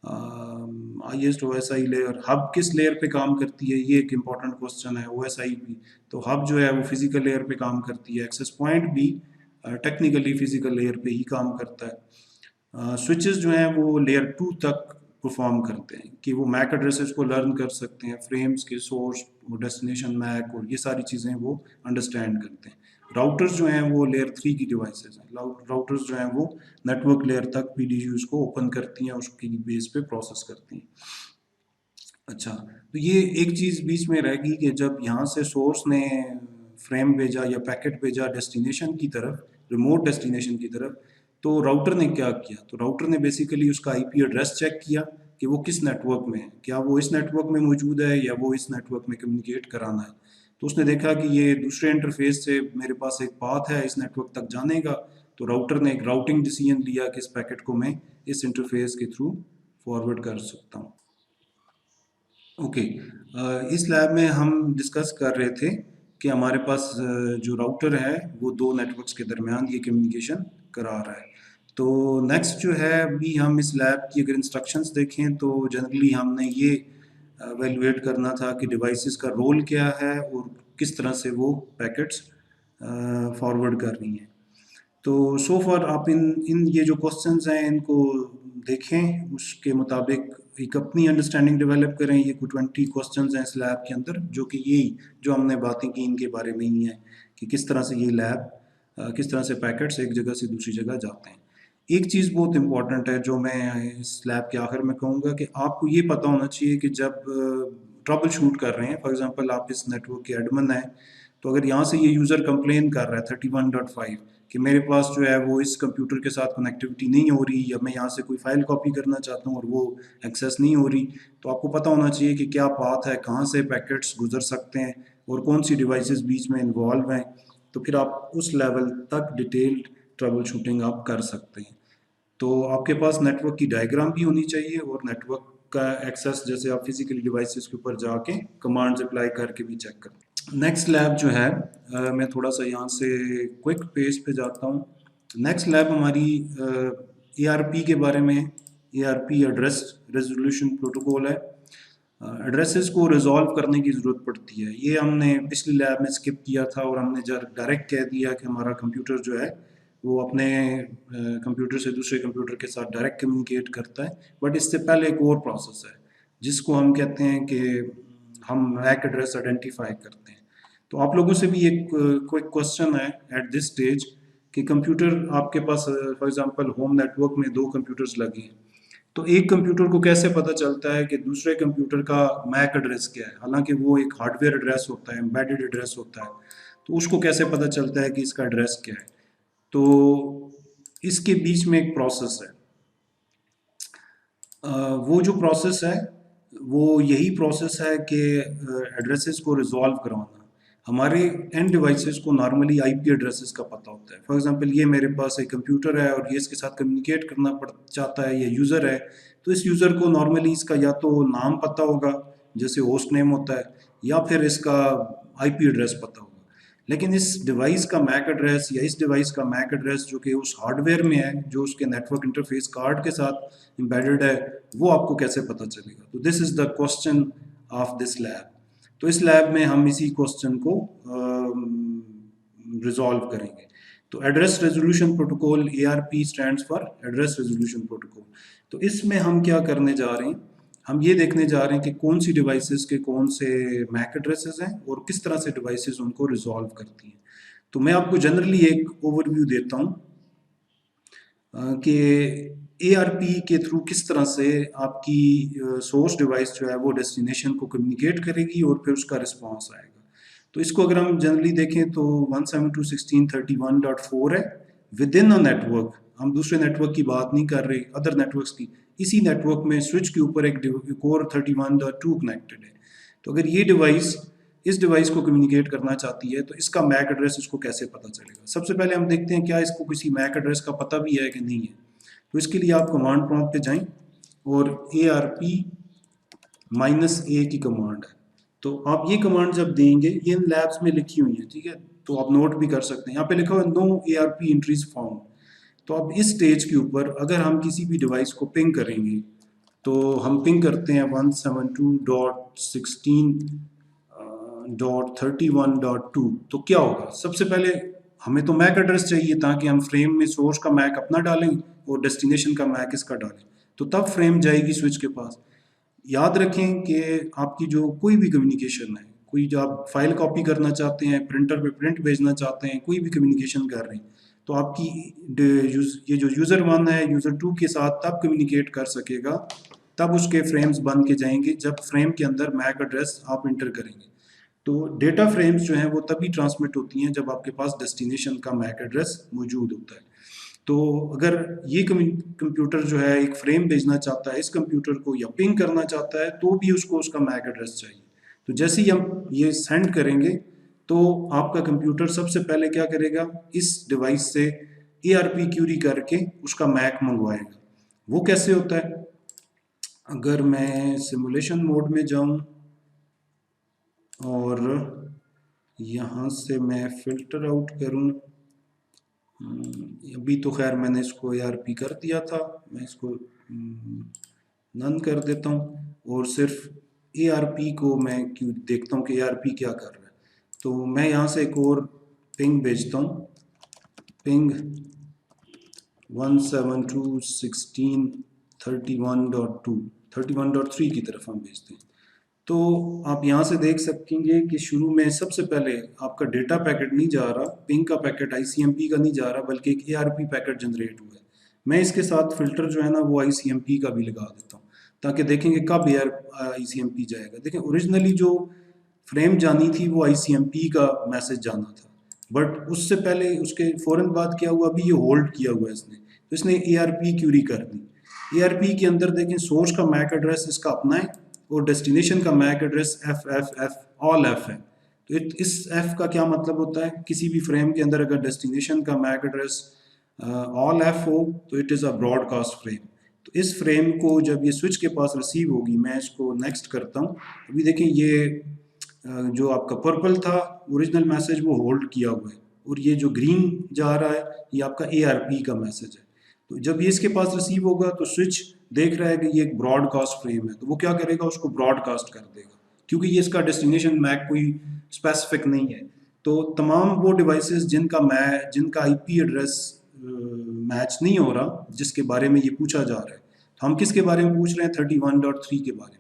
हाईएस्ट OSI लेयर, हब किस लेयर पे काम करती है? ये एक इम्पॉर्टेंट क्वेश्चन है। OSI भी, तो हब जो है वो फिजिकल लेयर पे काम करती है, एक्सेस पॉइंट भी टेक्निकली फिजिकल लेयर पे ही काम करता है। स्विचेस जो हैं वो लेयर 2 तक परफॉर्म करते हैं कि वो मैक एड्रेसेस को लर्न कर सकते हैं, फ्रेम्स के सोर्स और डेस्टिनेशन मैक और ये सारी चीज़ें वो अंडरस्टैंड करते हैं। राउटर्स जो हैं वो लेयर 3 की डिवाइसेस हैं। राउटर्स जो हैं वो नेटवर्क लेयर तक PDUs को ओपन करती हैं, उसकी बेस पे प्रोसेस करती हैं। अच्छा, तो ये एक चीज़ बीच में रहेगी कि जब यहाँ से सोर्स ने फ्रेम भेजा या पैकेट भेजा डेस्टिनेशन की तरफ, रिमोट डेस्टिनेशन की तरफ, तो राउटर ने क्या किया? तो राउटर ने बेसिकली उसका IP एड्रेस चेक किया कि वो किस नेटवर्क में है, क्या वो इस नेटवर्क में मौजूद है या वो इस नेटवर्क में कम्युनिकेट कराना है। तो उसने देखा कि ये दूसरे इंटरफेस से मेरे पास एक पाथ है इस नेटवर्क तक जाने का, तो राउटर ने एक राउटिंग डिसीजन लिया कि इस पैकेट को मैं इस इंटरफेस के थ्रू फॉरवर्ड कर सकता हूँ। ओके, इस लैब में हम डिस्कस कर रहे थे कि हमारे पास जो राउटर है वो दो नेटवर्क्स के दरमियान ये कम्युनिकेशन करा रहा है। तो नेक्स्ट जो है, अभी हम इस लैब की अगर इंस्ट्रक्शंस देखें तो जनरली हमने ये एवेलुएट करना था कि डिवाइसेस का रोल क्या है और किस तरह से वो पैकेट्स फॉरवर्ड कर रही हैं। तो सो फार आप इन इन ये जो क्वेश्चंस हैं इनको देखें, उसके मुताबिक एक अपनी अंडरस्टैंडिंग डेवलप करें। ये कुछ 20 क्वेश्चंस हैं इस लैब के अंदर, जो कि यही जो हमने बातें की इनके बारे में ही है कि किस तरह से ये लैब किस तरह से पैकेट्स एक जगह से दूसरी जगह जाते हैं। एक चीज़ बहुत इंपॉर्टेंट है जो मैं इस लैब के आखिर में कहूँगा कि आपको ये पता होना चाहिए कि जब ट्रबल शूट कर रहे हैं, फॉर एग्जांपल आप इस नेटवर्क के एडमिन हैं, तो अगर यहाँ से ये यूज़र कंप्लेन कर रहा है 31.5 कि मेरे पास जो है वो इस कंप्यूटर के साथ कनेक्टिविटी नहीं हो रही, या मैं यहाँ से कोई फाइल कॉपी करना चाहता हूँ और वो एक्सेस नहीं हो रही, तो आपको पता होना चाहिए कि क्या पाथ है, कहाँ से पैकेट्स गुजर सकते हैं और कौन सी डिवाइसेस बीच में इन्वॉल्व हैं। तो फिर आप उस लेवल तक डिटेल्ड ट्रबल शूटिंग आप कर सकते हैं। तो आपके पास नेटवर्क की डायग्राम भी होनी चाहिए और नेटवर्क का एक्सेस, जैसे आप फिजिकली डिवाइसेस के ऊपर जाके कमांड्स अप्लाई करके भी चेक करते हैं। नेक्स्ट लैब जो है, मैं थोड़ा सा यहाँ से क्विक पेज पे जाता हूँ। नेक्स्ट लैब हमारी ARP के बारे में, ARP एड्रेस रेजोल्यूशन प्रोटोकॉल है। एड्रेसेस को रिजॉल्व करने की ज़रूरत पड़ती है। ये हमने पिछली लैब में स्किप किया था और हमने जब डायरेक्ट कह दिया कि हमारा कंप्यूटर जो है वो अपने कंप्यूटर से दूसरे कंप्यूटर के साथ डायरेक्ट कम्युनिकेट करता है, बट इससे पहले एक और प्रोसेस है जिसको हम कहते हैं कि हम मैक एड्रेस आइडेंटिफाई करते हैं। तो आप लोगों से भी एक क्विक क्वेश्चन है एट दिस स्टेज कि कंप्यूटर आपके पास फॉर एग्जांपल होम नेटवर्क में दो कंप्यूटर्स लगे हैं, तो एक कंप्यूटर को कैसे पता चलता है कि दूसरे कंप्यूटर का मैक एड्रेस क्या है, हालांकि वो एक हार्डवेयर एड्रेस होता है, एम्बेडेड एड्रेस होता है, तो उसको कैसे पता चलता है कि इसका एड्रेस क्या है। तो इसके बीच में एक प्रोसेस है। वो जो प्रोसेस है वो यही प्रोसेस है कि एड्रेसेस को रिजॉल्व करवाना। हमारे एंड डिवाइसेस को नॉर्मली आईपी एड्रेसेस का पता होता है। फॉर एग्जांपल ये मेरे पास एक कंप्यूटर है और ये इसके साथ कम्युनिकेट करना पड़ चाहता है, ये यूज़र है, तो इस यूज़र को नॉर्मली इसका या तो नाम पता होगा जैसे होस्ट नेम होता है, या फिर इसका आईपी एड्रेस पता होगा। लेकिन इस डिवाइस का मैक एड्रेस या इस डिवाइस का मैक एड्रेस जो कि उस हार्डवेयर में है, जो उसके नेटवर्क इंटरफेस कार्ड के साथ एम्बेडेड है, वो आपको कैसे पता चलेगा। तो this is the question of this lab. तो इस लैब में हम इसी क्वेश्चन को रिजॉल्व करेंगे। तो address resolution protocol, ARP stands for address resolution protocol. तो इसमें हम क्या करने जा रहे हैं, हम ये देखने जा रहे हैं कि कौन सी डिवाइसेस के कौन से मैक एड्रेसेस हैं और किस तरह से डिवाइसेस उनको रिजॉल्व करती हैं। तो मैं आपको जनरली एक ओवरव्यू देता हूँ कि ARP के थ्रू किस तरह से आपकी सोर्स डिवाइस जो है वो डेस्टिनेशन को कम्युनिकेट करेगी और फिर उसका रिस्पॉन्स आएगा। तो इसको अगर हम जनरली देखें तो 172.16.31.4 है विद इन अ नेटवर्क। हम दूसरे नेटवर्क की बात नहीं कर रहे, अदर नेटवर्क्स की। इसी नेटवर्क में स्विच के ऊपर एक और 31.2 कनेक्टेड है। तो अगर ये डिवाइस इस डिवाइस को कम्युनिकेट करना चाहती है तो इसका मैक एड्रेस इसको कैसे पता चलेगा। सबसे पहले हम देखते हैं क्या इसको किसी मैक एड्रेस का पता भी है कि नहीं है। तो इसके लिए आप कमांड प्रॉम्प्ट पे जाएं और ARP -A की कमांड है। तो आप ये कमांड जब देंगे, ये इन लैब्स में लिखी हुई है, ठीक है, तो आप नोट भी कर सकते हैं। यहाँ पे लिखा हुआ है नो ARP एंट्रीज फाउंड। तो अब इस स्टेज के ऊपर अगर हम किसी भी डिवाइस को पिंग करेंगे, तो हम पिंग करते हैं 172.16.31.2, तो क्या होगा। सबसे पहले हमें तो मैक एड्रेस चाहिए ताकि हम फ्रेम में सोर्स का मैक अपना डालें और डेस्टिनेशन का मैक इसका डालें, तो तब फ्रेम जाएगी स्विच के पास। याद रखें कि आपकी जो कोई भी कम्युनिकेशन है, कोई जो आप फाइल कॉपी करना चाहते हैं, प्रिंटर पे प्रिंट भेजना चाहते हैं, कोई भी कम्युनिकेशन कर रहे हैं, तो आपकी ये जो यूज़र 1 है यूज़र 2 के साथ तब कम्युनिकेट कर सकेगा, तब उसके फ्रेम्स बन के जाएंगे जब फ्रेम के अंदर मैक एड्रेस आप इंटर करेंगे। तो डेटा फ्रेम्स जो हैं वो तभी ट्रांसमिट होती हैं जब आपके पास डेस्टिनेशन का मैक एड्रेस मौजूद होता है। तो अगर ये कंप्यूटर जो है एक फ्रेम भेजना चाहता है इस कंप्यूटर को या पिंग करना चाहता है, तो भी उसको उसका मैक एड्रेस चाहिए। तो जैसे ही हम ये सेंड करेंगे तो आपका कंप्यूटर सबसे पहले क्या करेगा, इस डिवाइस से ARP क्यूरी करके उसका मैक मंगवाएगा। वो कैसे होता है, अगर मैं सिमुलेशन मोड में जाऊं और यहाँ से मैं फिल्टर आउट करूं, अभी तो खैर मैंने इसको ARP कर दिया था, मैं इसको नन कर देता हूँ और सिर्फ ARP को मैं क्यों देखता हूँ कि ARP क्या कर रहा है। तो मैं यहाँ से एक और पिंग भेजता हूँ, पिंग 172.16.31.2 की तरफ हम भेजते हैं। तो आप यहाँ से देख सकेंगे कि शुरू में सबसे पहले आपका डेटा पैकेट नहीं जा रहा, पिंग का पैकेट ICMP का नहीं जा रहा, बल्कि एक ARP पैकेट जनरेट हुआ है। मैं इसके साथ फिल्टर जो है ना वो ICMP का भी लगा देता हूँ ताकि देखेंगे कब ICMP जाएगा। देखें ओरिजिनली जो फ्रेम जानी थी वो ICMP का मैसेज जाना था, बट उससे पहले उसके फ़ौरन बाद क्या हुआ, अभी ये होल्ड किया हुआ है इसने, तो इसने ARP क्यूरी कर दी। ARP के अंदर देखें सोर्स का मैक एड्रेस इसका अपना है और डेस्टिनेशन का MAC address FFF all F है। तो इस F का क्या मतलब होता है, किसी भी फ्रेम के अंदर अगर डेस्टिनेशन का मैक एड्रेस ऑल F हो तो it is a broadcast frame. तो इस फ्रेम को जब ये स्विच के पास रिसीव होगी, मैं इसको नेक्स्ट करता हूँ। अभी देखें ये जो आपका पर्पल था ओरिजिनल मैसेज वो होल्ड किया हुआ है और ये जो ग्रीन जा रहा है ये आपका ARP का मैसेज है। तो जब ये इसके पास रिसीव होगा तो स्विच देख रहा है कि ये एक ब्रॉडकास्ट फ्रेम है, तो वो क्या करेगा, उसको ब्रॉडकास्ट कर देगा, क्योंकि ये इसका डेस्टिनेशन मैक कोई स्पेसिफिक नहीं है। तो तमाम वो डिवाइसेस जिनका आईपी एड्रेस मैच नहीं हो रहा, जिसके बारे में ये पूछा जा रहा है, तो हम किसके बारे में पूछ रहे हैं, 31.3 के बारे में।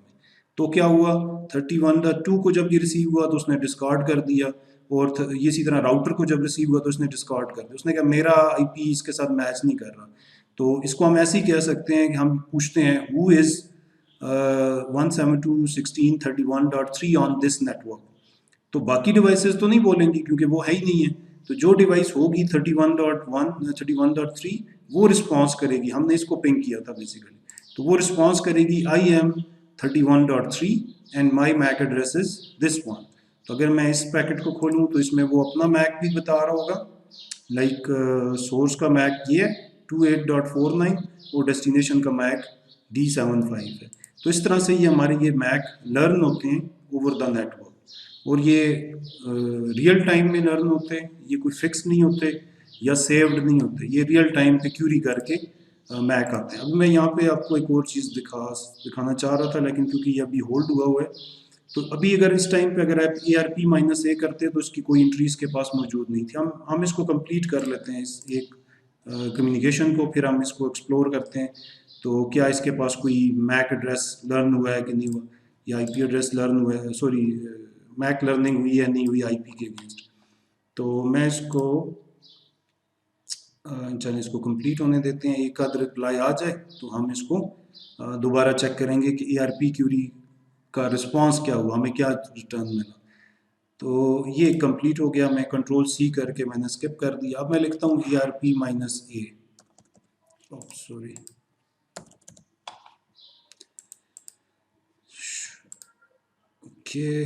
तो क्या हुआ, 31.2 को जब ये रिसीव हुआ तो उसने डिस्कार्ड कर दिया, और ये इसी तरह राउटर को जब रिसीव हुआ तो उसने डिस्कार्ड कर दिया, उसने कहा मेरा आईपी इसके साथ मैच नहीं कर रहा। तो इसको हम ऐसे ही कह सकते हैं कि हम पूछते हैं who is 172.16.31.3 on this network. तो बाकी डिवाइसेस तो नहीं बोलेंगी क्योंकि वो है ही नहीं है। तो जो डिवाइस होगी 31.1 31.3 वो रिस्पॉन्स करेगी, हमने इसको पिंग किया था बेसिकली, तो वो रिस्पॉन्स करेगी I am 31.3 and my MAC address is this one. तो अगर मैं इस पैकेट को खोलूँ तो इसमें वो अपना मैक भी बता रहा होगा, लाइक सोर्स का मैक ये है 28.49 और डेस्टिनेशन का मैक D75 है। तो इस तरह से ये हमारे ये मैक लर्न होते हैं ओवर द नेटवर्क, और ये रियल टाइम में लर्न होते हैं, ये कोई फिक्स नहीं होते या सेव्ड नहीं होते, ये रियल टाइम पे क्यूरी करके मैक आते हैं। अब मैं यहाँ पे आपको एक और चीज़ दिखाना चाह रहा था, लेकिन क्योंकि ये अभी होल्ड हुआ हुआ है, तो अभी अगर इस टाइम पे अगर आप ARP-A करते तो इसकी कोई एंट्री इसके पास मौजूद नहीं थी। हम इसको कंप्लीट कर लेते हैं, इस एक कम्युनिकेशन को, फिर हम इसको एक्सप्लोर करते हैं। तो क्या इसके पास कोई मैक एड्रेस लर्न हुआ है कि नहीं हुआ, या IP एड्रेस लर्न हुआ है, सॉरी मैक लर्निंग हुई है नहीं हुई IP के अगेंस्ट। तो मैं इसको चलिए इसको कंप्लीट होने देते हैं, एक आध रिप्लाई आ जाए तो हम इसको दोबारा चेक करेंगे कि ARP क्यूरी का रिस्पांस क्या हुआ, हमें क्या रिटर्न मिला। तो ये कंप्लीट हो गया, मैं Ctrl+C करके मैंने स्किप कर दिया। अब मैं लिखता हूँ ARP-A, सॉरी ओके,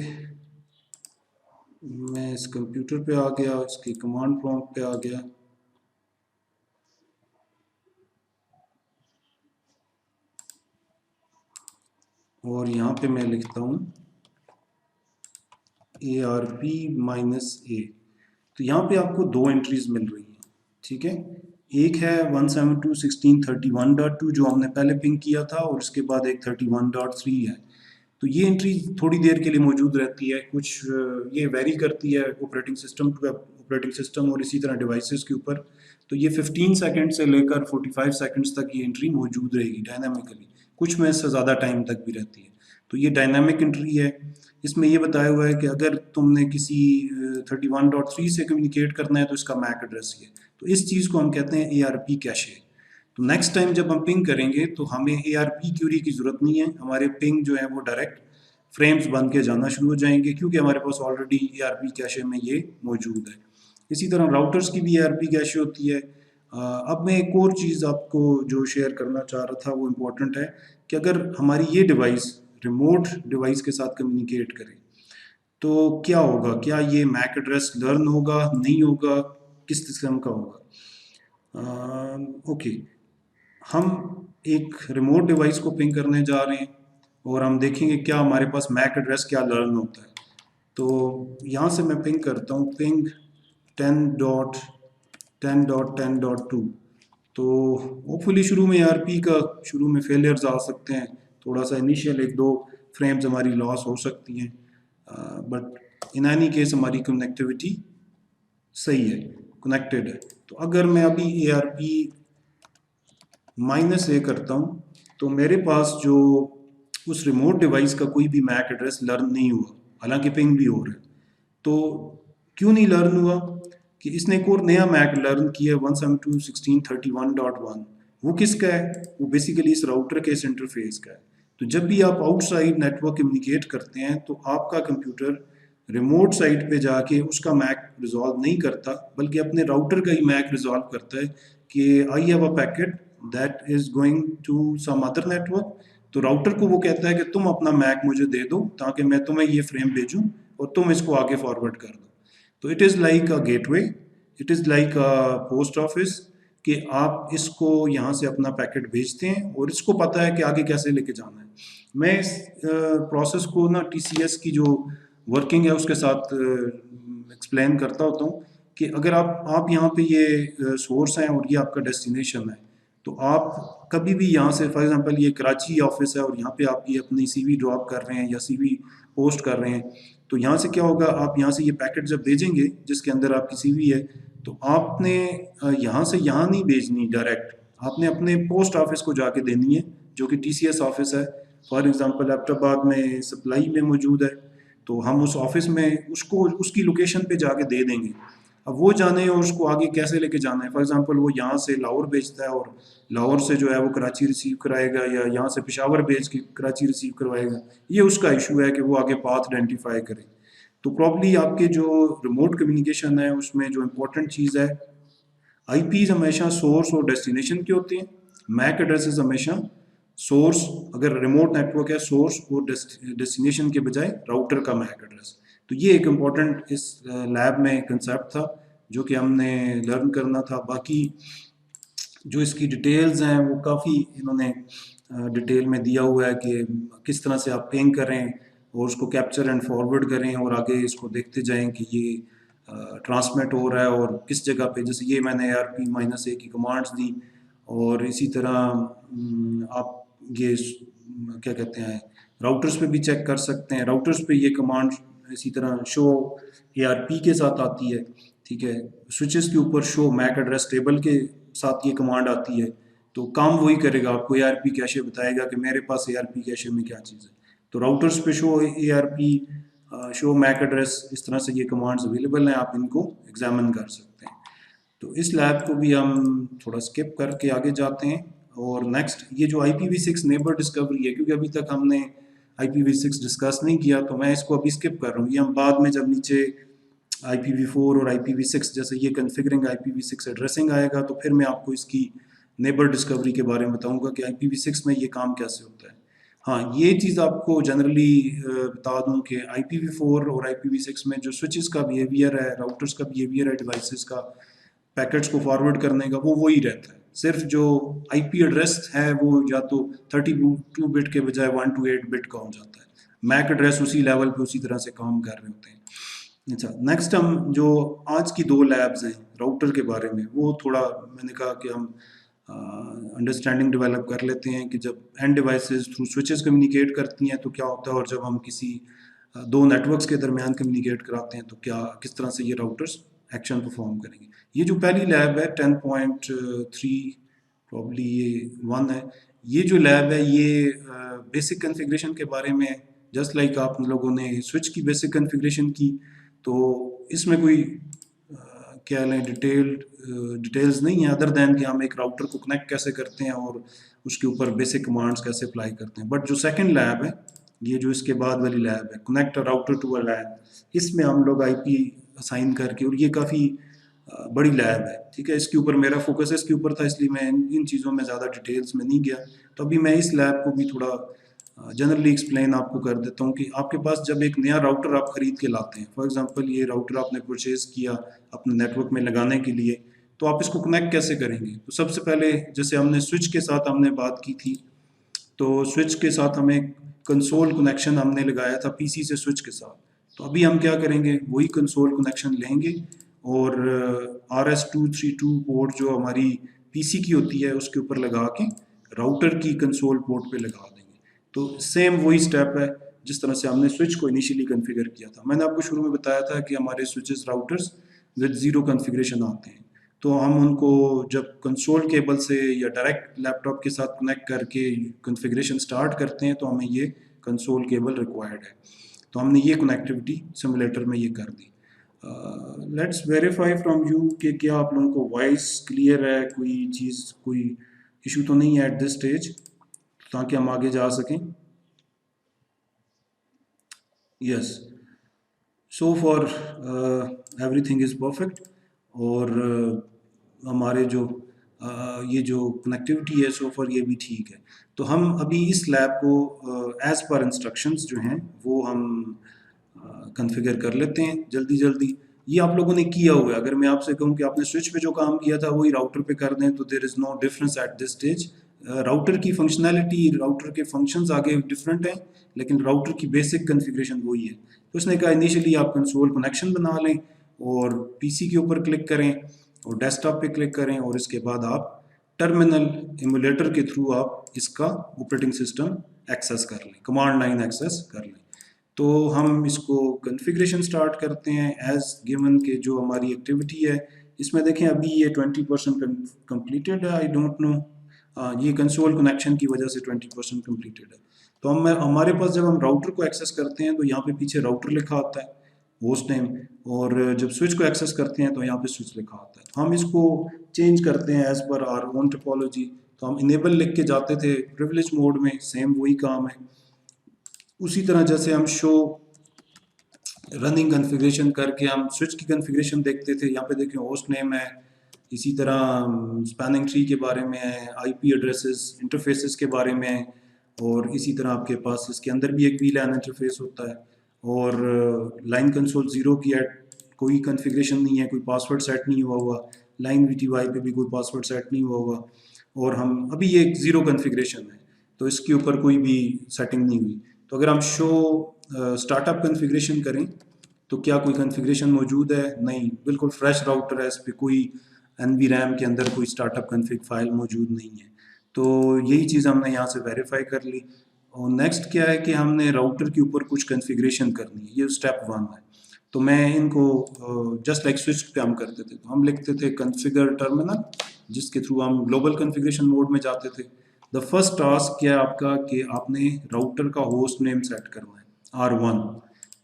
मैं इस कंप्यूटर पे आ गया, इसकी कमांड प्रॉम्प्ट पे आ गया, और यहाँ पे मैं लिखता हूँ ARP-A। तो यहाँ पे आपको दो एंट्रीज मिल रही हैं, ठीक है। एक है 172.16.31.2 जो हमने पहले पिंग किया था, और उसके बाद एक 31.3 है। तो ये एंट्री थोड़ी देर के लिए मौजूद रहती है, कुछ ये वेरी करती है operating system to operating system और इसी तरह डिवाइसेस के ऊपर। तो ये 15 सेकंड से लेकर 45 सेकंड्स तक ये एंट्री मौजूद रहेगी डायनामिकली, कुछ में इससे ज़्यादा टाइम तक भी रहती है। तो ये डायनामिक एंट्री है। इसमें ये बताया हुआ है कि अगर तुमने किसी 31.3 से कम्युनिकेट करना है तो इसका मैक एड्रेस ये, तो इस चीज़ को हम कहते हैं ARP कैशे। तो नेक्स्ट टाइम जब हम पिंग करेंगे तो हमें ARP क्यूरी की ज़रूरत नहीं है, हमारे पिंग जो है वो डायरेक्ट फ्रेम्स बन के जाना शुरू हो जाएंगे, क्योंकि हमारे पास ऑलरेडी ARP कैशे में ये मौजूद है। इसी तरह राउटर्स की भी ARP कैशे होती है। अब मैं एक और चीज़ आपको जो शेयर करना चाह रहा था वो इम्पोर्टेंट है कि अगर हमारी ये डिवाइस रिमोट डिवाइस के साथ कम्युनिकेट करे तो क्या होगा, क्या ये मैक एड्रेस लर्न होगा, नहीं होगा, किस किस्म का होगा। ओके, हम एक रिमोट डिवाइस को पिंग करने जा रहे हैं और हम देखेंगे क्या हमारे पास मैक एड्रेस क्या लर्न होता है। तो यहाँ से मैं पिंग करता हूँ, पिंग 10.10.10.2। तो होपफुली शुरू में ARP का शुरू में फेलियर्स आ सकते हैं, थोड़ा सा इनिशियल एक दो फ्रेम्स हमारी लॉस हो सकती हैं, बट इन एनी केस हमारी कनेक्टिविटी सही है, कनेक्टेड है। तो अगर मैं अभी ARP-A करता हूँ तो मेरे पास जो उस रिमोट डिवाइस का कोई भी मैक एड्रेस लर्न नहीं हुआ, हालांकि पिंग भी हो रहा है। तो क्यों नहीं लर्न हुआ कि इसने एक और नया मैक लर्न किया 172.16.31.1। वो किसका है, वो बेसिकली इस राउटर के इस इंटरफेस का है। तो जब भी आप आउटसाइड नेटवर्क कम्युनिकेट करते हैं तो आपका कंप्यूटर रिमोट साइट पे जाके उसका मैक रिजॉल्व नहीं करता, बल्कि अपने राउटर का ही मैक रिजॉल्व करता है कि I have a packet that is going to some other network. तो राउटर को वो कहता है कि तुम अपना मैक मुझे दे दो ताकि मैं तुम्हें ये फ्रेम भेजूं और तुम इसको आगे फॉरवर्ड कर दो। तो it is like a gateway, it is like a post office, कि आप इसको यहाँ से अपना पैकेट भेजते हैं और इसको पता है कि आगे कैसे लेके जाना है। मैं इस प्रोसेस को ना TCS की जो वर्किंग है उसके साथ एक्सप्लेन करता होता हूँ कि अगर आप यहाँ पे ये सोर्स हैं और ये आपका डेस्टिनेशन है, तो आप कभी भी यहाँ से फॉर एग्जांपल ये कराची ऑफिस है और यहाँ पे आप ये अपनी सीवी ड्रॉप कर रहे हैं या सीवी पोस्ट कर रहे हैं, तो यहाँ से क्या होगा, आप यहाँ से ये पैकेट जब भेजेंगे जिसके अंदर आपकी सीवी है, तो आपने यहाँ से यहाँ नहीं भेजनी डायरेक्ट, आपने अपने पोस्ट ऑफिस को जाके देनी है जो कि टीसीएस ऑफिस है। फॉर एग्जांपल एबटाबाद में सप्लाई में मौजूद है, तो हम उस ऑफिस में उसको उसकी लोकेशन पे जाके दे देंगे। अब वो जाने और उसको आगे कैसे लेके जाना है, फॉर एग्जांपल वो यहाँ से लाहौर भेजता है और लाहौर से जो है वो कराची रिसीव कराएगा, या यहाँ से पेशावर भेज के कराची रिसीव करवाएगा, ये उसका इशू है कि वो आगे पाथ आइडेंटिफाई करे। तो प्रॉब्ली आपके जो रिमोट कम्युनिकेशन है उसमें जो इम्पोर्टेंट चीज़ है, आईपीज हमेशा सोर्स और डेस्टिनेशन के होते हैं, मैक एड्रेसेस हमेशा सोर्स, अगर रिमोट नेटवर्क है सोर्स और डेस्टिनेशन के बजाय राउटर का मैक एड्रेस। तो ये एक इम्पॉर्टेंट इस लैब में कंसेप्ट था जो कि हमने लर्न करना था। बाकी जो इसकी डिटेल्स हैं वो काफ़ी इन्होंने डिटेल में दिया हुआ है कि किस तरह से आप पिंग करें और उसको कैप्चर एंड फॉरवर्ड करें और आगे इसको देखते जाएं कि ये ट्रांसमिट हो रहा है और किस जगह पे, जैसे ये मैंने ARP-A की कमांड्स दी, और इसी तरह आप ये क्या कहते हैं राउटर्स पे भी चेक कर सकते हैं, राउटर्स पे ये कमांड इसी तरह शो ARP के साथ आती है, ठीक है। स्विचेस के ऊपर शो मैक एड्रेस टेबल के साथ ये कमांड आती है, तो काम वही करेगा, आपको ARP कैशे बताएगा कि मेरे पास ARP कैशे में क्या चीज़ है। तो राउटर्स पे show ARP, show MAC address, इस तरह से ये कमांड्स अवेलेबल हैं, आप इनको एग्जामिन कर सकते हैं। तो इस लैब को भी हम थोड़ा स्किप करके आगे जाते हैं, और नेक्स्ट ये जो IPv6 नेबर डिस्कवरी है, क्योंकि अभी तक हमने IPv6 डिस्कस नहीं किया, तो मैं इसको अभी स्किप कर रहा हूँ। ये हम बाद में जब नीचे IPv4 और IPv6 जैसे ये कन्फिगरिंग IPv6 एड्रेसिंग आएगा तो फिर मैं आपको इसकी नेबर डिस्कवरी के बारे में बताऊंगा कि IPv6 में ये काम कैसे होता है। हाँ, ये चीज़ आपको जनरली बता दूं कि IPv4 और IPv6 में जो स्विचेस का बिहेवियर है, राउटर्स का बिहेवियर है, डिवाइसेस का पैकेट्स को फॉरवर्ड करने का, वो वही रहता है। सिर्फ जो IP एड्रेस है वो या तो 32 बिट के बजाय 128 बिट का हो जाता है। मैक एड्रेस उसी लेवल पे उसी तरह से काम कर रहे होते हैं। अच्छा, नेक्स्ट हम जो आज की दो लैब्स हैं राउटर के बारे में, वो थोड़ा मैंने कहा कि हम अंडरस्टैंडिंग डेवलप कर लेते हैं कि जब end devices through switches communicate करती हैं तो क्या होता है, और जब हम किसी दो नेटवर्क्स के दरमियान कम्युनिकेट कराते हैं तो क्या किस तरह से ये राउटर्स एक्शन परफॉर्म करेंगे। ये जो पहली लैब है 10.3 प्रॉब्ली ये 1 है, ये जो लैब है ये बेसिक कन्फिग्रेशन के बारे में है। जस्ट लाइक आप लोगों ने स्विच की बेसिक कन्फिग्रेशन की, तो इसमें कोई क्या लें डिटेल्स नहीं है अदर दैन कि हम एक राउटर को कनेक्ट कैसे करते हैं और उसके ऊपर बेसिक कमांड्स कैसे अप्लाई करते हैं। बट जो सेकंड लैब है, ये जो इसके बाद वाली लैब है connect a router to a LAN, इसमें हम लोग IP असाइन करके, और ये काफ़ी बड़ी लैब है, ठीक है। इसके ऊपर मेरा फोकस इसके ऊपर था, इसलिए मैं इन चीज़ों में ज़्यादा डिटेल्स में नहीं गया। तो अभी मैं इस लैब को भी थोड़ा जनरली एक्सप्लेन आपको कर देता हूँ कि आपके पास जब एक नया राउटर आप खरीद के लाते हैं, फॉर एग्जांपल ये राउटर आपने परचेज किया अपने नेटवर्क में लगाने के लिए, तो आप इसको कनेक्ट कैसे करेंगे। तो सबसे पहले जैसे हमने स्विच के साथ हमने बात की थी, तो स्विच के साथ हमें कंसोल कनेक्शन हमने लगाया था PC से स्विच के साथ। तो अभी हम क्या करेंगे, वही कंसोल कनेक्शन लेंगे और RS-232 पोर्ट जो हमारी PC की होती है उसके ऊपर लगा के राउटर की कंसोल पोर्ट पे लगा देंगे। तो सेम वही स्टेप है जिस तरह से हमने स्विच को इनिशियली कॉन्फ़िगर किया था। मैंने आपको शुरू में बताया था कि हमारे switches routers with zero configuration आते हैं, तो हम उनको जब कंसोल केबल से या डायरेक्ट लैपटॉप के साथ कनेक्ट करके कॉन्फ़िगरेशन स्टार्ट करते हैं तो हमें ये कंसोल केबल रिक्वायर्ड है। तो हमने ये कनेक्टिविटी सिमुलेटर में ये कर दी। लेट्स वेरीफाई फ्रॉम यू कि क्या आप लोगों को वॉइस क्लियर है, कोई चीज़ कोई इशू तो नहीं है एट दिस स्टेज, ताकि हम आगे जा सकें। Yes, so for everything is perfect, और हमारे जो ये जो कनेक्टिविटी है सो फॉर ये भी ठीक है। तो हम अभी इस लैब को एज़ पर इंस्ट्रक्शंस जो हैं वो हम कॉन्फ़िगर कर लेते हैं जल्दी जल्दी। ये आप लोगों ने किया हुआ है, अगर मैं आपसे कहूँ कि आपने स्विच पे जो काम किया था वही राउटर पे कर दें तो there is no difference at this stage. Router की फंक्शनैलिटी, राउटर के फंक्शंस आगे डिफरेंट हैं, लेकिन राउटर की बेसिक कॉन्फ़िगरेशन वही है। तो उसने कहा इनिशियली आप कंसोल कनेक्शन बना लें और PC के ऊपर क्लिक करें और डेस्कटॉप पे क्लिक करें और इसके बाद आप टर्मिनल एमुलेटर के थ्रू आप इसका ऑपरेटिंग सिस्टम एक्सेस कर लें, कमांड लाइन एक्सेस कर लें। तो हम इसको कॉन्फ़िगरेशन स्टार्ट करते हैं एज गिवन के जो हमारी एक्टिविटी है इसमें देखें अभी ये 20% कंप्लीटेड है। आई डोंट नो, ये कंसोल कनेक्शन की वजह से 20% कंप्लीटेड है। तो हम हमारे पास जब हम राउटर को एक्सेस करते हैं तो यहाँ पे पीछे राउटर लिखा होता है होस्ट नेम, और जब स्विच को एक्सेस करते हैं तो यहाँ पे स्विच लिखा होता है। हम इसको चेंज करते हैं as per hour own topology. तो हम इनेबल लिख के जाते थे प्रिविलेज मोड में, सेम वही काम है। उसी तरह जैसे हम शो रनिंग कॉन्फ़िगरेशन करके हम स्विच की कॉन्फ़िगरेशन देखते थे, यहाँ पे देखिए होस्ट नेम है, इसी तरह स्पैनिंग ट्री के बारे में है, आईपी एड्रेसेस इंटरफेसेस के बारे में है, और इसी तरह आपके पास इसके अंदर भी एक वीलैन इंटरफेस होता है। और लाइन कंसोल ज़ीरो की कोई कॉन्फ़िगरेशन नहीं है, कोई पासवर्ड सेट नहीं हुआ हुआ, लाइन वीटीवाई पे भी कोई पासवर्ड सेट नहीं हुआ हुआ, और हम अभी ये एक ज़ीरो कॉन्फ़िगरेशन है तो इसके ऊपर कोई भी सेटिंग नहीं हुई। तो अगर हम शो स्टार्टअप कॉन्फ़िगरेशन करें तो क्या कोई कॉन्फ़िगरेशन मौजूद है? नहीं, बिल्कुल फ्रेश राउटर है, इस पर कोई NVRAM के अंदर कोई स्टार्टअप कॉन्फ़िग फाइल मौजूद नहीं है। तो यही चीज़ हमने यहाँ से वेरीफाई कर ली। और नेक्स्ट क्या है कि हमने राउटर के ऊपर कुछ कॉन्फ़िगरेशन करनी है, ये स्टेप 1 है। तो मैं इनको जस्ट लाइक स्विच पे हम करते थे, तो हम लिखते थे कॉन्फ़िगर टर्मिनल, जिसके थ्रू हम ग्लोबल कॉन्फ़िगरेशन मोड में जाते थे। द फर्स्ट टास्क क्या है आपका कि आपने राउटर का होस्ट नेम सेट करना है R1।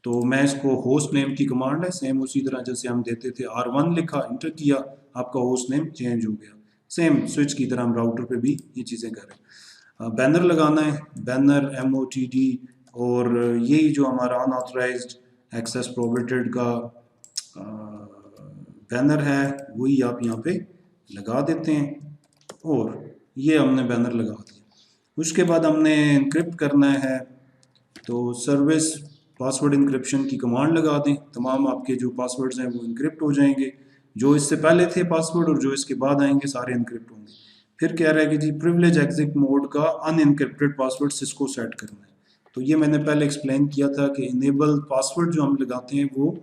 तो मैं इसको होस्ट नेम की कमांड है, सेम उसी तरह जैसे हम देते थे R1 लिखा, इंटर किया, आपका होस्ट नेम चेंज हो गया। सेम स्विच की तरह हम राउटर पे भी ये चीज़ें करें। बैनर लगाना है, बैनर MOTD, और यही जो हमारा अनऑथराइज्ड एक्सेस प्रोवाइडेड का बैनर है वही आप यहाँ पे लगा देते हैं, और ये हमने बैनर लगा दिया। उसके बाद हमने इनक्रिप्ट करना है, तो सर्विस पासवर्ड इंक्रिप्शन की कमांड लगा दें, तमाम आपके जो पासवर्ड्स हैं वो इंक्रिप्ट हो जाएंगे, जो इससे पहले थे पासवर्ड और जो इसके बाद आएंगे सारे इंक्रिप्ट होंगे। फिर कह रहा है कि जी प्रिविलेज एग्जिट मोड का अनइनक्रिप्टेड पासवर्ड सिस्को सेट करना है। तो ये मैंने पहले एक्सप्लेन किया था कि इनेबल पासवर्ड जो हम लगाते हैं वो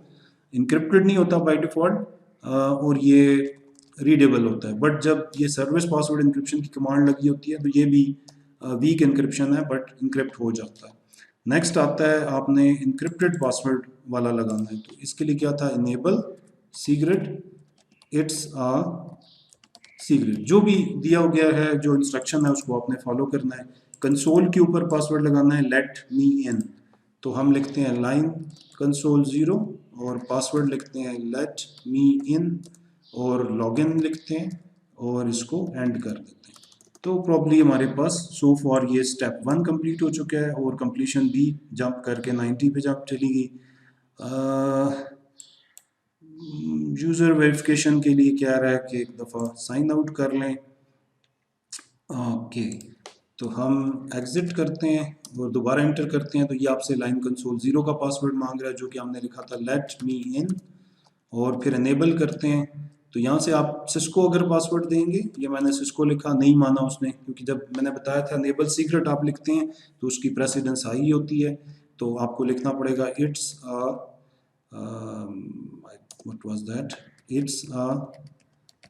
इंक्रिप्टेड नहीं होता बाय डिफ़ॉल्ट, और ये रीडेबल होता है। बट जब ये सर्विस पासवर्ड इंक्रिप्शन की कमांड लगी होती है तो ये भी वीक इंक्रिप्शन है, बट इंक्रिप्ट हो जाता है। नेक्स्ट आता है आपने इंक्रिप्टेड पासवर्ड वाला लगाना है, तो इसके लिए क्या था, enable secret, it's a secret, जो भी दिया गया है, जो इंस्ट्रक्शन है उसको आपने फॉलो करना है। कंसोल के ऊपर पासवर्ड लगाना है लेट मी इन, तो हम लिखते हैं लाइन कंसोल 0 और पासवर्ड लिखते हैं लेट मी इन और लॉगिन लिखते हैं और इसको एंड कर देते हैं। तो प्रॉब्ली हमारे पास सो फॉर ये स्टेप 1 कंप्लीट हो चुका है, और कंप्लीशन भी जंप करके 90 पे जंप चली गई। यूज़र वेरिफिकेशन के लिए क्या रहा है कि एक दफ़ा साइन आउट कर लें। ओके, तो हम एग्जिट करते हैं और दोबारा एंटर करते हैं, तो ये आपसे लाइन कंसोल 0 का पासवर्ड मांग रहा है जो कि हमने लिखा था लेट मी इन, और फिर इनेबल करते हैं। तो यहाँ से आप सिस्को अगर पासवर्ड देंगे, ये मैंने सिस्को लिखा, नहीं माना उसने, क्योंकि जब मैंने बताया था इनेबल सीक्रेट आप लिखते हैं तो उसकी प्रेसिडेंस हाई होती है, तो आपको लिखना पड़ेगा it's what was that, it's a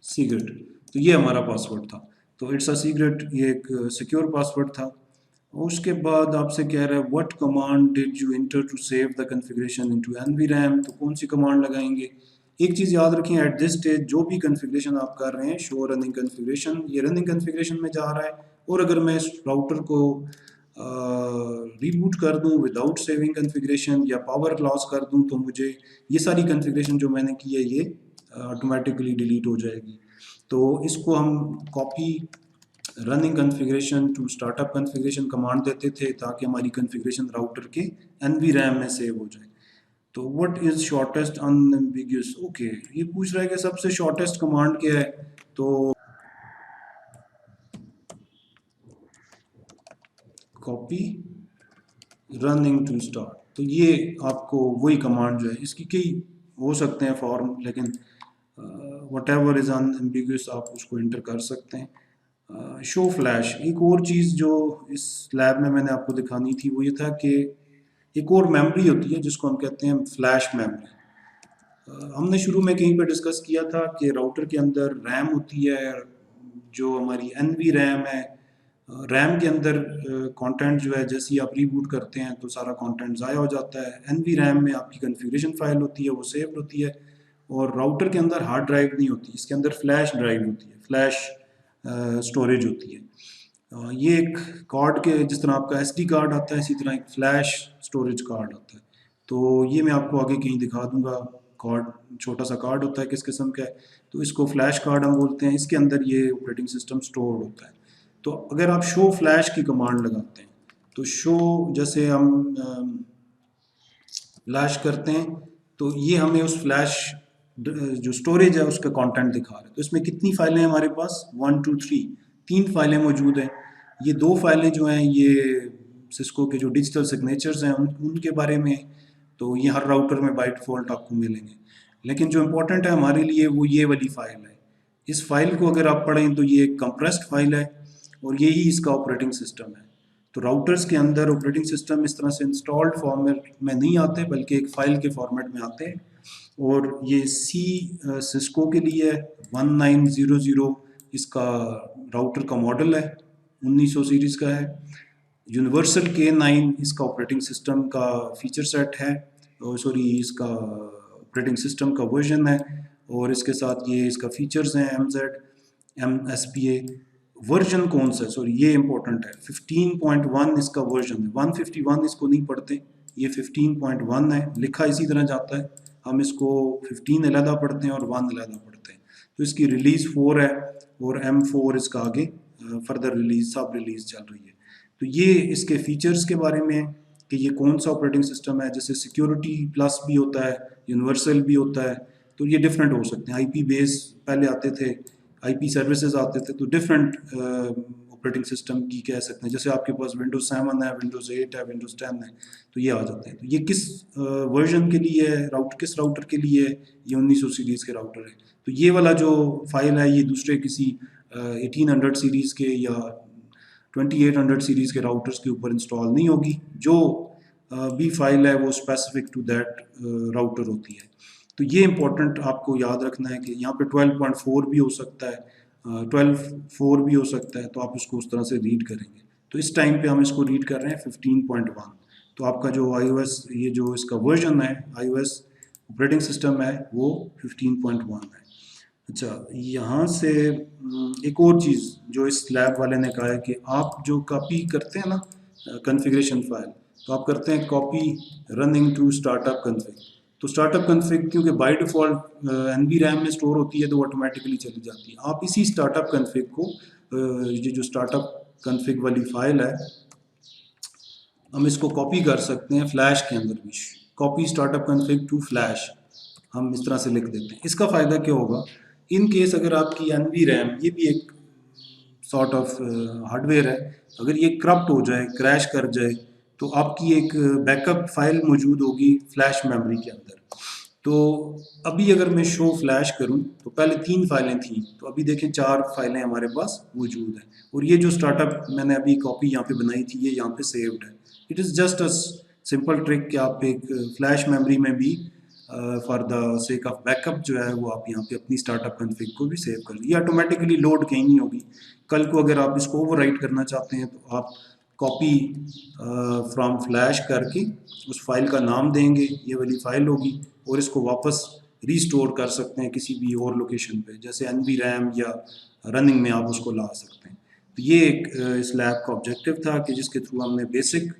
secret. तो ये हमारा पासवर्ड था, तो इट्स अ सीक्रेट ये एक सिक्योर पासवर्ड था। उसके बाद आपसे कह रहा है what command did you enter to save the configuration into NVRAM, तो कौन सी कमांड लगाएंगे। एक चीज़ याद रखें, एट दिस स्टेज जो भी कॉन्फ़िगरेशन आप कर रहे हैं, शो रनिंग कॉन्फ़िगरेशन, ये रनिंग कॉन्फ़िगरेशन में जा रहा है, और अगर मैं इस राउटर को रीबूट कर दूं विदाउट सेविंग कॉन्फ़िगरेशन या पावर लॉस कर दूं, तो मुझे ये सारी कॉन्फ़िगरेशन जो मैंने की है ये ऑटोमेटिकली डिलीट हो जाएगी। तो इसको हम copy running configuration to startup configuration command देते थे ताकि हमारी कॉन्फ़िगरेशन राउटर के NVRAM में सेव हो जाए। तो what is shortest unambiguous, okay, ये पूछ रहा है कि सबसे शॉर्टेस्ट कमांड क्या है, तो कॉपी रनिंग टू स्टार्ट, तो ये आपको वही कमांड जो है, इसकी कई हो सकते हैं फॉर्म, लेकिन वट एवर इज़ अनएम्बिगुअस आप उसको इंटर कर सकते हैं। शो फ्लैश, एक और चीज़ जो इस लैब में मैंने आपको दिखानी थी वो ये था कि एक और मेमोरी होती है जिसको हम कहते हैं फ्लैश मेमोरी। हमने शुरू में कहीं पर डिस्कस किया था कि राउटर के अंदर रैम होती है जो हमारी एनवी रैम है, रैम के अंदर कंटेंट जो है जैसे ही आप रीबूट करते हैं तो सारा कंटेंट ज़ाया हो जाता है। एनवी रैम में आपकी कन्फिग्रेशन फाइल होती है, वो सेव्ड होती है। और राउटर के अंदर हार्ड ड्राइव नहीं होती, इसके अंदर फ्लैश ड्राइव होती है, फ्लैश स्टोरेज होती है। ये एक कार्ड के जिस तरह आपका एसडी कार्ड आता है, इसी तरह एक फ्लैश स्टोरेज कार्ड आता है। तो ये मैं आपको आगे कहीं दिखा दूंगा। कार्ड, छोटा सा कार्ड होता है, किस किस्म का है, तो इसको फ्लैश कार्ड हम बोलते हैं। इसके अंदर ये ऑपरेटिंग सिस्टम स्टोर होता है। तो अगर आप शो फ्लैश की कमांड लगाते हैं तो शो, जैसे हम फ्लैश करते हैं तो ये हमें उस फ्लैश जो स्टोरेज है उसका कंटेंट दिखा रहा है। तो इसमें कितनी फाइलें हैं हमारे पास, 1 2 3, 3 फाइलें मौजूद हैं। ये 2 फाइलें जो हैं ये सिस्को के जो डिजिटल सिग्नेचर्स हैं उनके बारे में। तो ये हर राउटर में बाय डिफ़ॉल्ट आपको मिलेंगे, लेकिन जो इम्पोर्टेंट है हमारे लिए वो ये वाली फ़ाइल है। इस फाइल को अगर आप पढ़ें तो ये एक कंप्रेस्ड फाइल है और यही इसका ऑपरेटिंग सिस्टम है। तो राउटर्स के अंदर ऑपरेटिंग सिस्टम इस तरह से इंस्टॉल्ड फॉर्मेट में नहीं आते, बल्कि एक फ़ाइल के फॉर्मेट में आते हैं। और ये सी सिस्को के लिए 1900 इसका राउटर का मॉडल है, 1900 सीरीज़ का है। यूनिवर्सल K9 इसका ऑपरेटिंग सिस्टम का फीचर सेट है, सॉरी इसका ऑपरेटिंग सिस्टम का वर्जन है। और इसके साथ ये इसका फीचर्स हैं MSPA। वर्जन कौन सा है, सॉरी ये इंपॉर्टेंट है, 15.1 इसका वर्जन है। 151 इसको नहीं पढ़ते, ये 15.1 है, लिखा इसी तरह जाता है। हम इसको 15 अलहदा पढ़ते हैं और 1 अलहदा पढ़ते हैं। तो इसकी रिलीज़ 4 है और M4 इसका आगे फर्दर रिलीज, सब रिलीज चल रही है। तो ये इसके फीचर्स के बारे में कि ये कौन सा ऑपरेटिंग सिस्टम है। जैसे सिक्योरिटी प्लस भी होता है, यूनिवर्सल भी होता है, तो ये डिफरेंट हो सकते हैं। आईपी बेस पहले आते थे, आईपी सर्विसेज आते थे, तो डिफरेंट ऑपरेटिंग सिस्टम की कह सकते हैं। जैसे आपके पास विंडोज़ 7 है, विंडोज़ 8 है, विंडोज़ 10 है, तो ये आ जाते हैं। तो ये किस वर्जन के लिए है, किस राउटर के लिए है, ये 1900 सीरीज़ के राउटर है। तो ये वाला जो फाइल है ये दूसरे किसी 1800 सीरीज़ के या 2800 सीरीज़ के राउटर्स के ऊपर इंस्टॉल नहीं होगी। जो भी फाइल है वो स्पेसिफिक टू दैट राउटर होती है। तो ये इंपॉर्टेंट आपको याद रखना है कि यहाँ पे 12.4 भी हो सकता है, 12.4 भी हो सकता है, तो आप इसको उस तरह से रीड करेंगे। तो इस टाइम पे हम इसको रीड कर रहे हैं 15.1। तो आपका जो iOS, ये जो इसका वर्जन है iOS ऑपरेटिंग सिस्टम है वो 15.1 है। अच्छा, यहाँ से एक और चीज़ जो इस लैब वाले ने कहा है कि आप जो कॉपी करते हैं ना कॉन्फ़िगरेशन फाइल, तो आप करते हैं copy running to startup config. तो स्टार्टअप कॉन्फ़िग क्योंकि बाय डिफ़ॉल्ट एनवी रैम में स्टोर होती है तो ऑटोमेटिकली चली जाती है। आप इसी स्टार्टअप कॉन्फ़िग को, ये जो स्टार्टअप कॉन्फ़िग वाली फाइल है, हम इसको कॉपी कर सकते हैं फ्लैश के अंदर भी। Copy startup config to flash हम इस तरह से लिख देते हैं। इसका फ़ायदा क्या होगा, इन केस अगर आपकी एनवी रैम, ये भी एक सॉर्ट ऑफ हार्डवेयर है, अगर ये करप्ट हो जाए, क्रैश कर जाए, तो आपकी एक बैकअप फाइल मौजूद होगी फ्लैश मेमोरी के अंदर। तो अभी अगर मैं शो फ्लैश करूं तो पहले 3 फाइलें थी, तो अभी देखें 4 फाइलें हमारे पास मौजूद हैं। और ये जो स्टार्टअप मैंने अभी कॉपी यहाँ पे बनाई थी ये यहाँ पे सेव्ड है। It is just a simple trick कि आप एक फ्लैश मेमोरी में भी for the sake of backup जो है वो आप यहाँ पे अपनी स्टार्टअप कॉन्फ़िग को भी सेव कर लीजिए। ये ऑटोमेटिकली लोड कहीं नहीं होगी। कल को अगर आप इसको ओवरराइट करना चाहते हैं तो आप कॉपी फ्रॉम फ्लैश करके उस फाइल का नाम देंगे, ये वाली फाइल होगी, और इसको वापस रीस्टोर कर सकते हैं किसी भी और लोकेशन पे, जैसे एनवी रैम या रनिंग में आप उसको ला सकते हैं। तो ये एक इस लैब का ऑब्जेक्टिव था कि जिसके थ्रू हमने बेसिक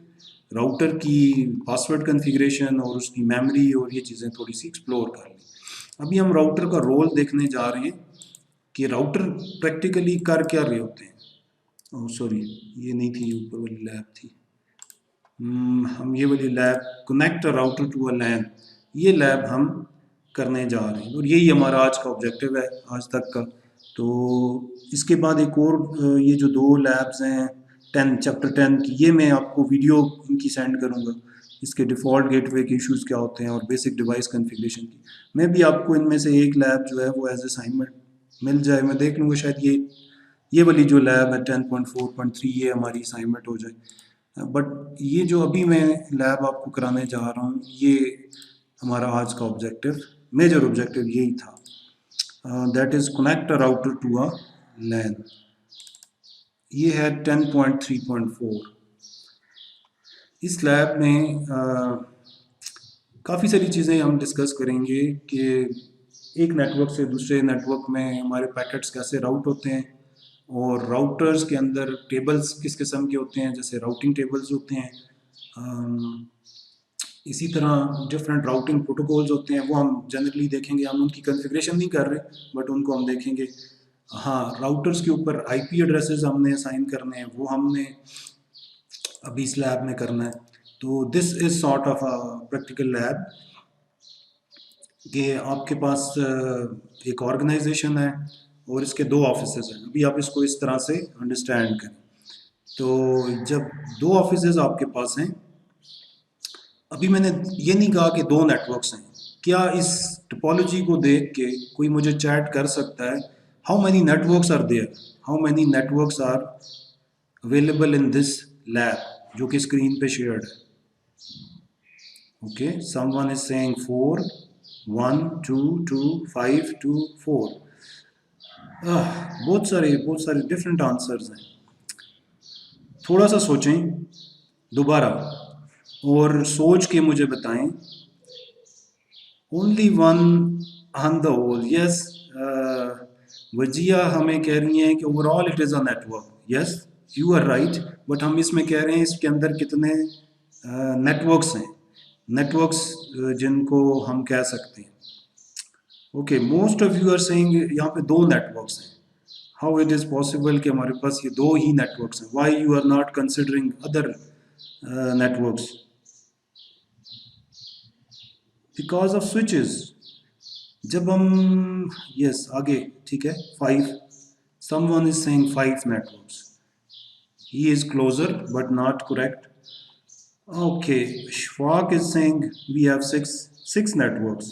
राउटर की पासवर्ड कॉन्फ़िगरेशन और उसकी मेमोरी और ये चीज़ें थोड़ी सी एक्सप्लोर कर ली। अभी हम राउटर का रोल देखने जा रहे हैं कि राउटर प्रैक्टिकली कर क्या रहे होते हैं। सॉरी, ये नहीं थी, ऊपर वाली लैब थी। हम ये वाली lab connect router to a LAN, ये लैब हम करने जा रहे हैं और यही हमारा आज का ऑब्जेक्टिव है आज तक का। तो इसके बाद एक और ये जो 2 लैब्स हैं 10 चैप्टर 10 की, ये मैं आपको वीडियो इनकी सेंड करूँगा, इसके डिफ़ॉल्ट गेटवे के इश्यूज़ क्या होते हैं और बेसिक डिवाइस कॉन्फ़िगरेशन की। मैं भी आपको इनमें से एक लैब जो है वो एज असाइनमेंट मिल जाए, मैं देख लूँगा शायद ये वाली जो लैब है 10.4.3 ये हमारी असाइनमेंट हो जाए। बट ये जो अभी मैं लैब आपको कराने जा रहा हूँ ये हमारा आज का ऑब्जेक्टिव, मेजर ऑब्जेक्टिव यही था, that is connect a router to a LAN. ये है 10.3.4। इस लैब में काफ़ी सारी चीज़ें हम डिस्कस करेंगे कि एक नेटवर्क से दूसरे नेटवर्क में हमारे पैकेट्स कैसे राउट होते हैं, और राउटर्स के अंदर टेबल्स किस किस्म के होते हैं, जैसे राउटिंग टेबल्स होते हैं। इसी तरह डिफरेंट राउटिंग प्रोटोकॉल्स होते हैं, वो हम जनरली देखेंगे। हम उनकी कॉन्फ़िगरेशन नहीं कर रहे, बट उनको हम देखेंगे। हाँ, राउटर्स के ऊपर आईपी एड्रेसेस हमने असाइन करने हैं, वो हमने अभी इस लैब में करना है। तो this is sort of a practical lab कि आपके पास एक ऑर्गेनाइजेशन है और इसके दो ऑफिसेज हैं। अभी आप इसको इस तरह से अंडरस्टैंड करें। तो जब दो ऑफिसेज आपके पास हैं, अभी मैंने ये नहीं कहा कि दो नेटवर्क्स हैं। क्या इस टोपोलॉजी को देख के कोई मुझे चैट कर सकता है, how many networks are there, how many networks are available in this lab, जो कि स्क्रीन पे शेयर्ड है। Okay, someone is saying 4, 1 2 2 5 2 4। बहुत सारे डिफरेंट आंसर्स हैं। थोड़ा सा सोचें दोबारा और सोच के मुझे बताएं। Only one on the whole, yes. Vajiya हमें कह रही हैं कि overall it is a network. Yes, you are right, but हम इसमें कह रहे हैं इसके अंदर कितने नेटवर्क्स हैं, नेटवर्क्स जिनको हम कह सकते हैं। Okay, most of you are saying यहाँ पे दो नेटवर्क्स हैं। हाउ इट इज़ पॉसिबल कि हमारे पास ये दो ही नेटवर्क्स हैं? Why you are not considering other networks? Because of switches. जब हम यस आगे ठीक है, 5, someone is saying 5 networks. He is closer but not correct. Okay, Shwak is saying we have six networks.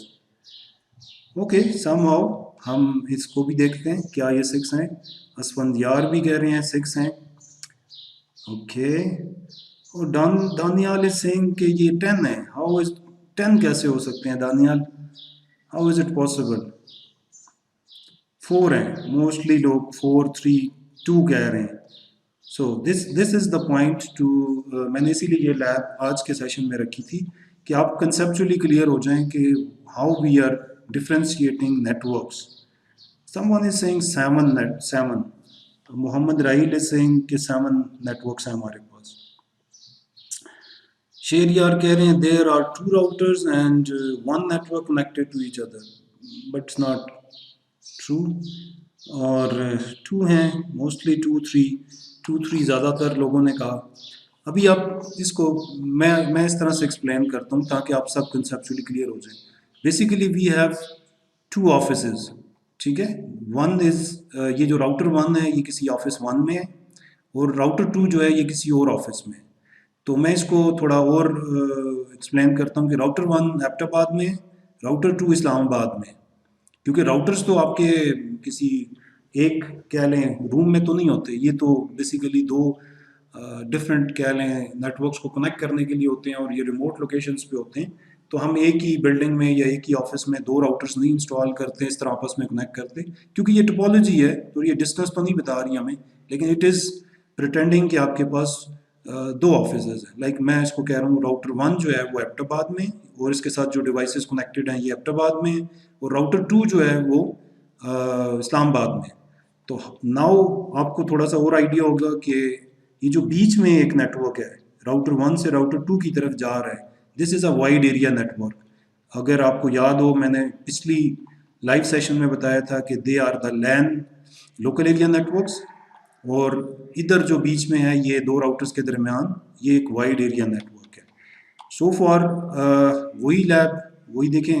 Okay, somehow हम इसको भी देखते हैं, क्या ये 6 हैं? असफंदियार भी कह रहे हैं 6 हैं। ओके, और दानियाल इज सेइंग कि ये 10 है। हाउ इज 10 कैसे हो सकते हैं Daniyal? How is it possible? 4 हैं, मोस्टली लोग 4 3 2 कह रहे हैं। So this is the point two, मैंने इसीलिए ये लैब आज के सेशन में रखी थी कि आप कंसेप्चुअली क्लियर हो जाएं कि how we are differentiating networks. Someone is saying 7। Mohammad Rahil is saying कि 7 नेटवर्क्स हैं हमारे पास। शेरियार कह रहे हैं there are 2 routers and 1 network connected to each other, but it's not true. और 2 हैं, मोस्टली 2 3 ज़्यादातर लोगों ने कहा। अभी आप इसको मैं इस तरह से एक्सप्लेन करता हूँ ताकि आप सब कंसेप्चुअली क्लियर हो जाए। बेसिकली वी हैव 2 ऑफिसेज, ठीक है। वन इज़ ये जो राउटर 1 है ये किसी ऑफिस 1 में है, और राउटर 2 जो है ये किसी और ऑफिस में है। तो मैं इसको थोड़ा और एक्सप्लेन करता हूँ कि राउटर 1 एबटाबाद में है, राउटर 2 इस्लामाबाद में है। क्योंकि राउटर्स तो आपके किसी एक कह लें रूम में तो नहीं होते, ये तो बेसिकली दो डिफरेंट कह लें नेटवर्क्स को कनेक्ट करने के लिए होते हैं, और ये रिमोट लोकेशंस पे होते हैं। तो हम एक ही बिल्डिंग में या एक ही ऑफिस में 2 राउटर्स नहीं इंस्टॉल करते, इस तरह आपस में कनेक्ट करते, क्योंकि ये टोपोलॉजी है। तो ये डिस्टेंस तो नहीं बता रही हमें, लेकिन इट इज़ प्रिटेंडिंग कि आपके पास 2 ऑफिस है। लाइक मैं इसको कह रहा हूँ राउटर 1 जो है वो एबटाबाद में, और इसके साथ जो डिवाइसेस कनेक्टेड हैं ये एबटाबाद में, और राउटर 2 जो है वो इस्लामाबाद में। तो नाउ आपको थोड़ा सा और आइडिया होगा कि ये जो बीच में एक नेटवर्क है राउटर 1 से राउटर 2 की तरफ जा रहा है, this is a wide area network. अगर आपको याद हो, मैंने पिछली लाइव सेशन में बताया था कि they are the LAN local area networks, और इधर जो बीच में है ये 2 राउटर्स के दरमियान ये एक वाइड एरिया नेटवर्क है। सो फॉर वही लैब वही देखें,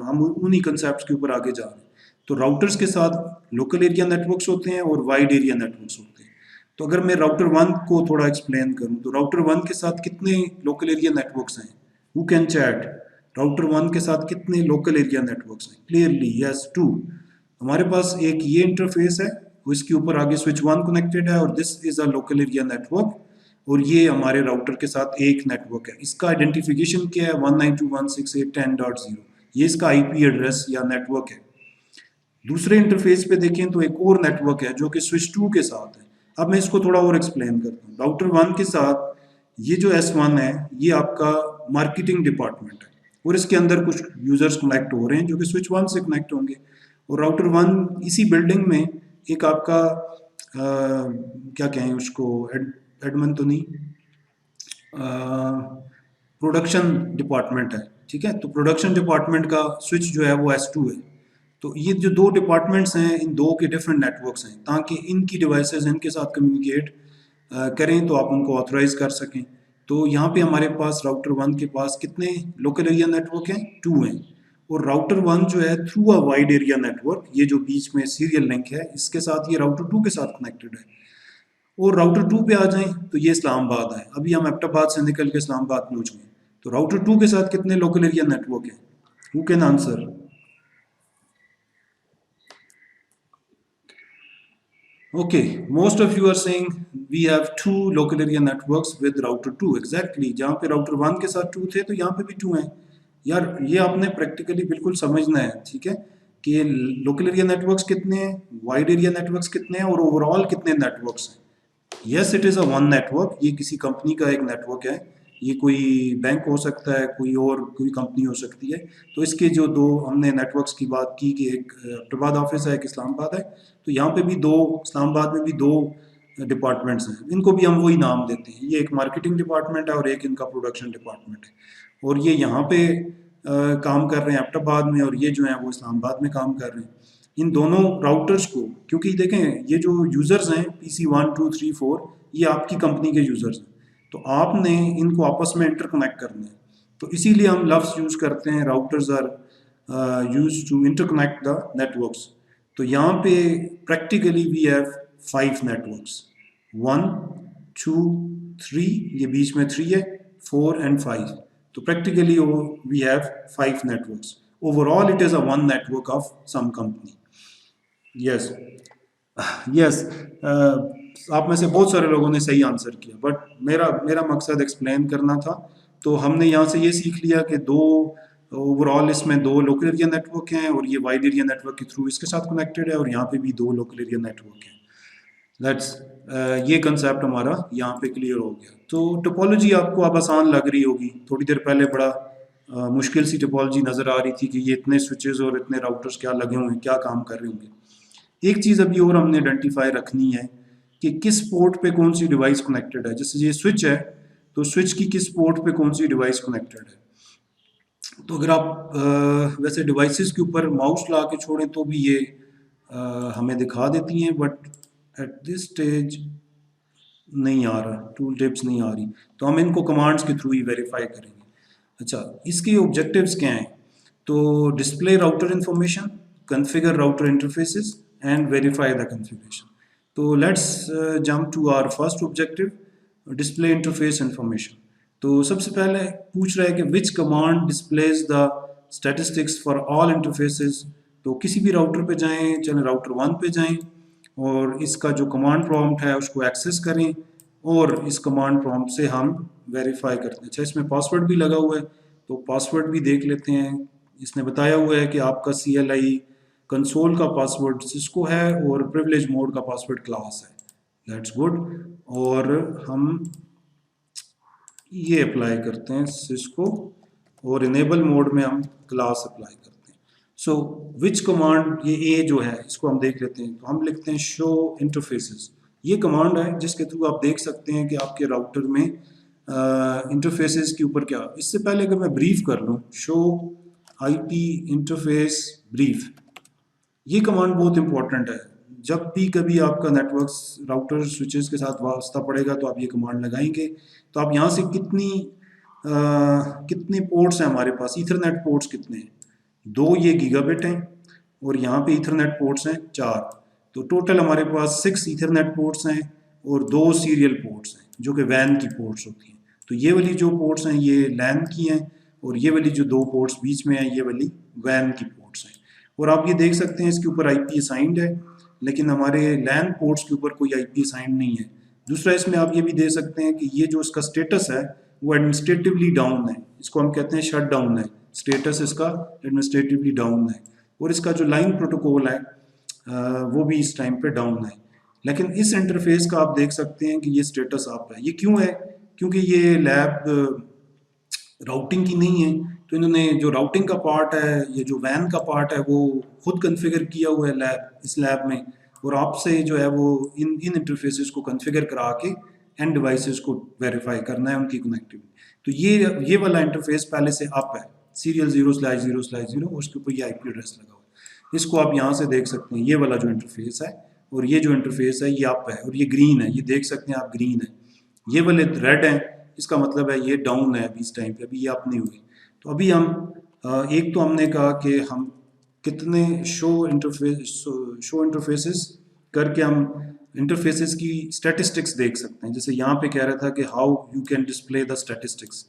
हम उन्हीं कंसेप्ट के ऊपर आगे जा रहे हैं। तो राउटर्स के साथ लोकल एरिया नेटवर्क्स होते हैं और वाइड एरिया नेटवर्क्स होते हैं। तो अगर मैं राउटर 1 को थोड़ा एक्सप्लेन करूं, तो राउटर 1 के साथ कितने लोकल एरिया नेटवर्क्स हैं? Who can chat? राउटर 1 के साथ कितने लोकल एरिया नेटवर्क्स हैं? Clearly yes, 2। हमारे पास एक ये इंटरफेस है, इसके ऊपर आगे स्विच 1 कनेक्टेड है, और this is a local area network, और ये हमारे राउटर के साथ एक नेटवर्क है। इसका आइडेंटिफिकेशन क्या है? 192.168.10.0, ये इसका आईपी एड्रेस या नेटवर्क है। दूसरे इंटरफेस पे देखें तो एक और नेटवर्क है जो कि स्विच 2 के साथ है। अब मैं इसको थोड़ा और एक्सप्लेन करता हूँ। राउटर 1 के साथ ये जो S1 है ये आपका मार्केटिंग डिपार्टमेंट है और इसके अंदर कुछ यूजर्स कनेक्ट हो रहे हैं जो कि स्विच 1 से कनेक्ट होंगे। और राउटर 1 इसी बिल्डिंग में एक आपका क्या कहें उसको, एडमिन तो नहीं, प्रोडक्शन डिपार्टमेंट है, ठीक है। तो प्रोडक्शन डिपार्टमेंट का स्विच जो है वो S2 है। तो ये जो दो डिपार्टमेंट्स हैं इन दो के डिफरेंट नेटवर्क्स हैं ताकि इनकी डिवाइसेस इनके साथ कम्युनिकेट करें तो आप उनको ऑथराइज कर सकें। तो यहाँ पे हमारे पास राउटर 1 के पास कितने लोकल एरिया नेटवर्क हैं, 2 हैं। और राउटर 1 जो है through a wide area network, ये जो बीच में सीरियल लिंक है इसके साथ ये राउटर 2 के साथ कनेक्टेड है। और राउटर 2 पे आ जाएं तो ये इस्लामाबाद है, अभी हम एबटाबाद से निकल के इस्लामाबाद पहुंच गए। तो राउटर 2 के साथ कितने लोकल एरिया नेटवर्क है, who can answer? Okay, most of you are saying we have two local area networks with router 2. Exactly, जहाँ पे router 1 के साथ 2 थे तो यहाँ पे भी 2 हैं। यार ये आपने प्रैक्टिकली बिल्कुल समझना है, ठीक है, कि लोकल एरिया नेटवर्क्स कितने हैं, वाइड एरिया नेटवर्क्स कितने हैं और ओवरऑल कितने नेटवर्क्स हैं। Yes, it is a one network, ये किसी कंपनी का एक नेटवर्क है, ये कोई बैंक हो सकता है, कोई और कोई कंपनी हो सकती है। तो इसके जो दो हमने नेटवर्क्स की बात की कि एक एबटाबाद ऑफिस है, एक इस्लामाबाद है, तो यहाँ पे भी दो, इस्लामाबाद में भी दो डिपार्टमेंट्स हैं, इनको भी हम वही नाम देते हैं। ये एक मार्केटिंग डिपार्टमेंट है और एक इनका प्रोडक्शन डिपार्टमेंट है। और ये यहाँ पे काम कर रहे हैं एबटाबाद में और ये जो है वो इस्लामाबाद में काम कर रहे हैं। इन दोनों राउटर्स को, क्योंकि देखें ये जो यूज़र्स हैं PC 1 2 3 4 ये आपकी कंपनी के यूज़र्स हैं, तो आपने इनको आपस में इंटरकनेक्ट करना है। तो इसीलिए हम लफ्ज़ यूज़ करते हैं routers are use to interconnect the networks. तो यहाँ पे प्रैक्टिकली वी हैव 5 नेटवर्क्स, 1 2 3, ये बीच में 3 है, 4 एंड 5। तो practically we have 5 networks. Overall it is a one network of some company. Yes yes, आप में से बहुत सारे लोगों ने सही आंसर किया, बट मेरा मेरा मकसद एक्सप्लेन करना था। तो हमने यहाँ से ये सीख लिया कि दो ओवरऑल इसमें दो लोकल एरिया नेटवर्क हैं और ये वाइड एरिया नेटवर्क के थ्रू इसके साथ कनेक्टेड है और यहाँ पे भी दो लोकल एरिया नेटवर्क हैं। लेट्स ये कंसेप्ट हमारा यहाँ पे क्लियर हो गया। तो टोपोलॉजी आपको अब आसान लग रही होगी, थोड़ी देर पहले बड़ा मुश्किल सी टोपोलॉजी नज़र आ रही थी कि ये इतने स्विचेस और इतने राउटर्स क्या लगे हुए हैं, क्या काम कर रहे होंगे। एक चीज़ अभी और हमने आइडेंटिफाई रखनी है कि किस पोर्ट पे कौन सी डिवाइस कनेक्टेड है। जैसे ये स्विच है तो स्विच की किस पोर्ट पे कौन सी डिवाइस कनेक्टेड है। तो अगर आप वैसे डिवाइसेस के ऊपर माउस ला के छोड़ें तो भी ये हमें दिखा देती हैं, बट एट दिस स्टेज नहीं आ रहा, टूल टिप्स नहीं आ रही, तो हम इनको कमांड्स के थ्रू ही वेरीफाई करेंगे। अच्छा, इसके ऑब्जेक्टिव्स क्या हैं? तो display router information, configure router interfaces and verify the configuration. तो let's jump to our first objective, display interface information. तो सबसे पहले पूछ रहा है कि which command displays the statistics for all interfaces. तो किसी भी राउटर पे जाएं, चलें राउटर 1 पे जाएं और इसका जो कमांड प्रॉम्प्ट है उसको एक्सेस करें और इस कमांड प्रॉम्प्ट से हम वेरीफाई करते हैं। अच्छा, इसमें पासवर्ड भी लगा हुआ है तो पासवर्ड भी देख लेते हैं। इसने बताया हुआ है कि आपका CLI कंसोल का पासवर्ड सिस्को है और प्रिविलेज मोड का पासवर्ड क्लास है। That's good. और हम ये अप्लाई करते हैं सिस्को और इनेबल मोड में हम क्लास अप्लाई करते हैं। सो विच कमांड, ये ए जो है इसको हम देख लेते हैं। तो हम लिखते हैं शो इंटरफेसेस। ये कमांड है जिसके थ्रू आप देख सकते हैं कि आपके राउटर में इंटरफेसेस के ऊपर क्या। इससे पहले अगर मैं ब्रीफ कर लूँ, शो IP इंटरफेस ब्रीफ, ये कमांड बहुत इंपॉर्टेंट है। जब भी कभी आपका नेटवर्क राउटर स्विचेस के साथ वास्ता पड़ेगा तो आप ये कमांड लगाएंगे। तो आप यहाँ से कितने पोर्ट्स हैं हमारे पास, ईथरनेट पोर्ट्स कितने हैं, 2 ये गीगाबिट हैं और यहाँ पे ईथरनेट पोर्ट्स हैं 4। तो टोटल हमारे पास 6 ईथरनेट पोर्ट्स हैं और 2 सीरियल पोर्ट्स हैं जो कि वैन की पोर्ट्स होती हैं। तो ये वाली जो पोर्ट्स हैं ये लैन की हैं और ये वाली जो 2 पोर्ट्स बीच में हैं ये वाली वैन की पोर्ट्स हैं। और आप ये देख सकते हैं इसके ऊपर IP असाइंड है, लेकिन हमारे लैन पोर्ट्स के ऊपर कोई IP असाइंड नहीं है। दूसरा, इसमें आप ये भी दे सकते हैं कि ये जो इसका स्टेटस है वो एडमिनिस्ट्रेटिवली डाउन है, इसको हम कहते हैं शट डाउन है, स्टेटस इसका एडमिनिस्ट्रेटिवली डाउन है। और इसका जो लाइन प्रोटोकॉल है वो भी इस टाइम पे डाउन है। लेकिन इस इंटरफेस का आप देख सकते हैं कि ये स्टेटस अप है। ये क्यों है? क्योंकि ये लैब राउटिंग की नहीं है, तो इन्होंने जो राउटिंग का पार्ट है, ये जो वैन का पार्ट है, वो खुद कॉन्फ़िगर किया हुआ है इस लैब में, और आपसे जो है वो इन इन इंटरफेसेस को कॉन्फ़िगर करा के एंड डिवाइसेस को वेरीफाई करना है उनकी कनेक्टिविटी। तो ये वाला इंटरफेस पहले से अप है, सीरियल 0/0/0, उसके ऊपर ये आईपी एड्रेस लगा हुआ है। इसको आप यहाँ से देख सकते हैं, ये वाला जो इंटरफेस है, और ये जो इंटरफेस है ये अप है, और ये ग्रीन है, ये देख सकते हैं आप ग्रीन है। ये वाले रेड हैं, इसका मतलब है ये डाउन है अभी इस टाइम पे, अभी ये अप नहीं हुई। तो अभी हम एक तो हमने कहा कि हम कितने शो इंटरफेसेस करके हम इंटरफेसेस की स्टैटिस्टिक्स देख सकते हैं। जैसे यहाँ पे कह रहा था कि how you can display the statistics,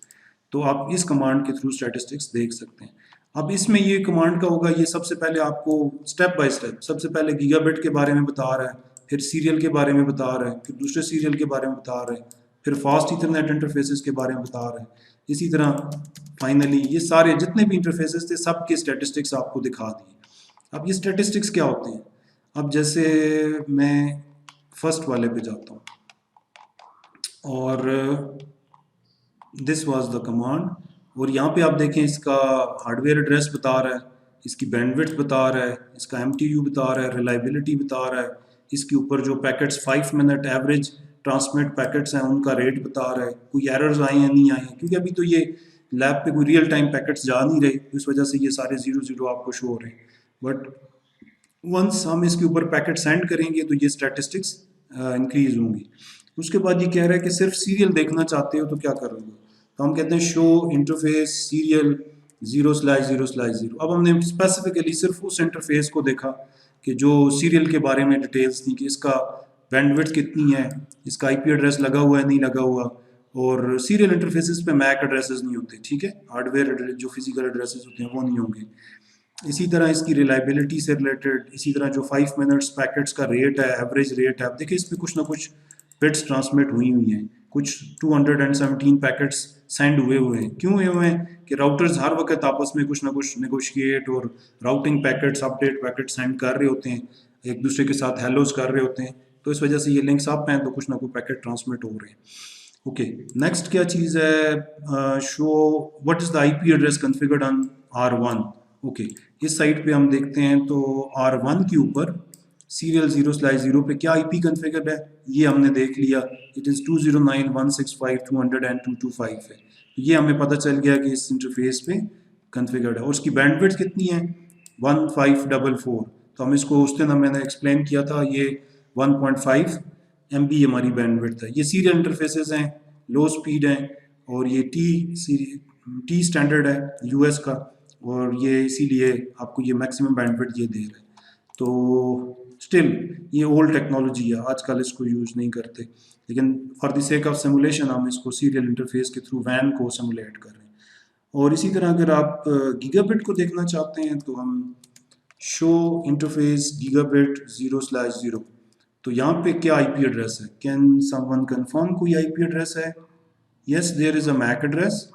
तो आप इस कमांड के थ्रू स्टैटिस्टिक्स देख सकते हैं। अब इसमें ये कमांड का होगा, ये सबसे पहले आपको स्टेप बाय स्टेप, सबसे पहले गीगाबिट के बारे में बता रहा है, फिर सीरियल के बारे में बता रहा है, फिर दूसरे सीरियल के बारे में बता रहा है, फिर फास्ट ईथरनेट इंटरफेसेस के बारे में बता रहा है। इसी तरह फाइनली ये सारे जितने भी इंटरफेसेस थे सब के स्टैटिस्टिक्स आपको दिखा दिए। अब ये स्टैटिस्टिक्स क्या होते हैं? अब जैसे मैं फर्स्ट वाले पे जाता हूँ, और दिस वाज द कमांड, और यहाँ पे आप देखें इसका हार्डवेयर एड्रेस बता रहा है, इसकी बैंडविड्थ बता रहा है, इसका एमटीयू बता रहा है, रिलायबिलिटी बता रहा है, इसके ऊपर जो packets 5 minute average transmit packets हैं उनका रेट बता रहा है, कोई एरर्स आए हैं नहीं आए हैं, क्योंकि अभी तो ये लैब पे कोई रियल टाइम पैकेट्स जा नहीं रहे, इस वजह से ये सारे 0 आपको शो हो रहे हैं। बट वंस हम इसके ऊपर पैकेट सेंड करेंगे तो ये स्टैटिस्टिक्स इंक्रीज होंगी। उसके बाद ये कह रहा है कि सिर्फ सीरियल देखना चाहते हो तो क्या करोगे? तो हम कहते हैं शो इंटरफेस सीरियल 0/0/0। अब हमने स्पेसिफिकली सिर्फ उस इंटरफेस को देखा कि जो सीरियल के बारे में डिटेल्स थी, कि इसका बैंडविड्थ कितनी है, इसका आईपी एड्रेस लगा हुआ है नहीं लगा हुआ, और सीरियल इंटरफेसेस पे मैक एड्रेसेस नहीं होते, ठीक है, हार्डवेयर जो फिजिकल एड्रेसेस होते हैं वो नहीं होंगे। इसी तरह इसकी रिलायबिलिटी से रिलेटेड, इसी तरह जो 5 मिनट्स पैकेट्स का रेट है, एवरेज रेट है, आप देखिए इस पर कुछ ना कुछ बिट्स ट्रांसमिट हुई हैं, कुछ 217 पैकेट्स सेंड हुए हैं। क्यों हुए हैं? कि राउटर्स हर वक्त आपस में कुछ ना कुछ नेगोशिएट और routing packets, update packet send कर रहे होते हैं, एक दूसरे के साथ हेलोज कर रहे होते हैं, तो इस वजह से ये लिंक्स अप हैं तो कुछ ना कुछ पैकेट ट्रांसमिट हो रहे हैं। ओके, नेक्स्ट क्या चीज़ है? Show what is the IP address configured on R1। Okay, इस साइट पे हम देखते हैं तो R1 के ऊपर सीरियल 0/0 पे क्या आईपी कॉन्फ़िगर्ड है ये हमने देख लिया, इट इज़ 209.165.200.225 है। ये हमें पता चल गया कि इस इंटरफेस पे कॉन्फ़िगर्ड है, और उसकी बैंडविड्थ कितनी है? 1544। तो हम इसको उस दिन मैंने एक्सप्लेन किया था, ये 1.5 MB हमारी बैंडविड्थ है। ये सीरियल इंटरफेसेस हैं, लो स्पीड हैं, और ये टी स्टैंडर्ड है US का, और ये इसीलिए आपको ये मैक्सिमम बैंडविड्थ ये दे रहा है। तो स्टिल ये ओल्ड टेक्नोलॉजी है, आजकल इसको यूज़ नहीं करते, लेकिन for the sake of simulation हम इसको सीरियल इंटरफेस के थ्रू वैन को सिमुलेट कर रहे हैं। और इसी तरह अगर आप गीगाबिट को देखना चाहते हैं तो हम शो इंटरफेस गीगाबिट 0/0, तो यहाँ पे क्या आईपी एड्रेस है? कैन समवन कंफर्म कोई आईपी एड्रेस है? Yes, there is a MAC address,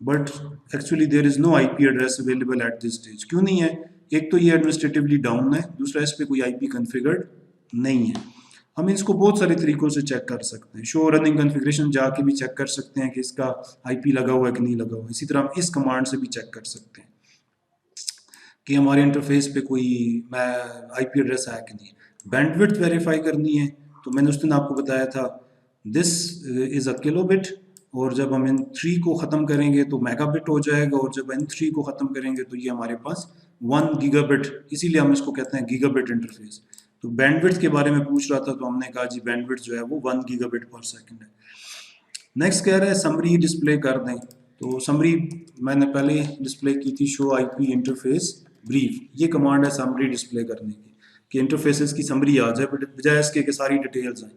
but actually there is no IP address available at this stage. क्यों नहीं है? एक तो ये एडमिनिस्ट्रेटिवली डाउन है, दूसरा इस पर कोई आईपी कॉन्फ़िगर्ड नहीं है। हम इसको बहुत सारे तरीकों से चेक कर सकते हैं, शो रनिंग कॉन्फ़िगरेशन जाके भी चेक कर सकते हैं कि इसका आईपी लगा हुआ है कि नहीं लगा हुआ है। इसी तरह हम इस कमांड से भी चेक कर सकते हैं कि हमारे इंटरफेस पे कोई आईपी एड्रेस है कि नहीं। बैंडविड्थ वेरीफाई करनी है तो मैंने उस दिन आपको बताया था दिस इज़ अ किलोबिट, और जब हम N3 को ख़त्म करेंगे तो मेगाबिट हो जाएगा, और जब N3 को ख़त्म करेंगे तो ये हमारे पास 1 गीगाबिट, इसीलिए हम इसको कहते हैं गीगाबिट इंटरफेस। तो बैंडविड्थ के बारे में पूछ रहा था तो हमने कहा जी बैंडविड्थ जो है वो 1 गीगाबिट पर सेकंड है। नेक्स्ट कह रहा है समरी डिस्प्ले कर दें, तो समरी मैंने पहले डिस्प्ले की थी, शो आईपी इंटरफेस ब्रीफ, ये कमांड है समरी डिस्प्ले करने की, कि इंटरफेसेस की समरी आ जाए बजाय इसके कि सारी डिटेल्स आए।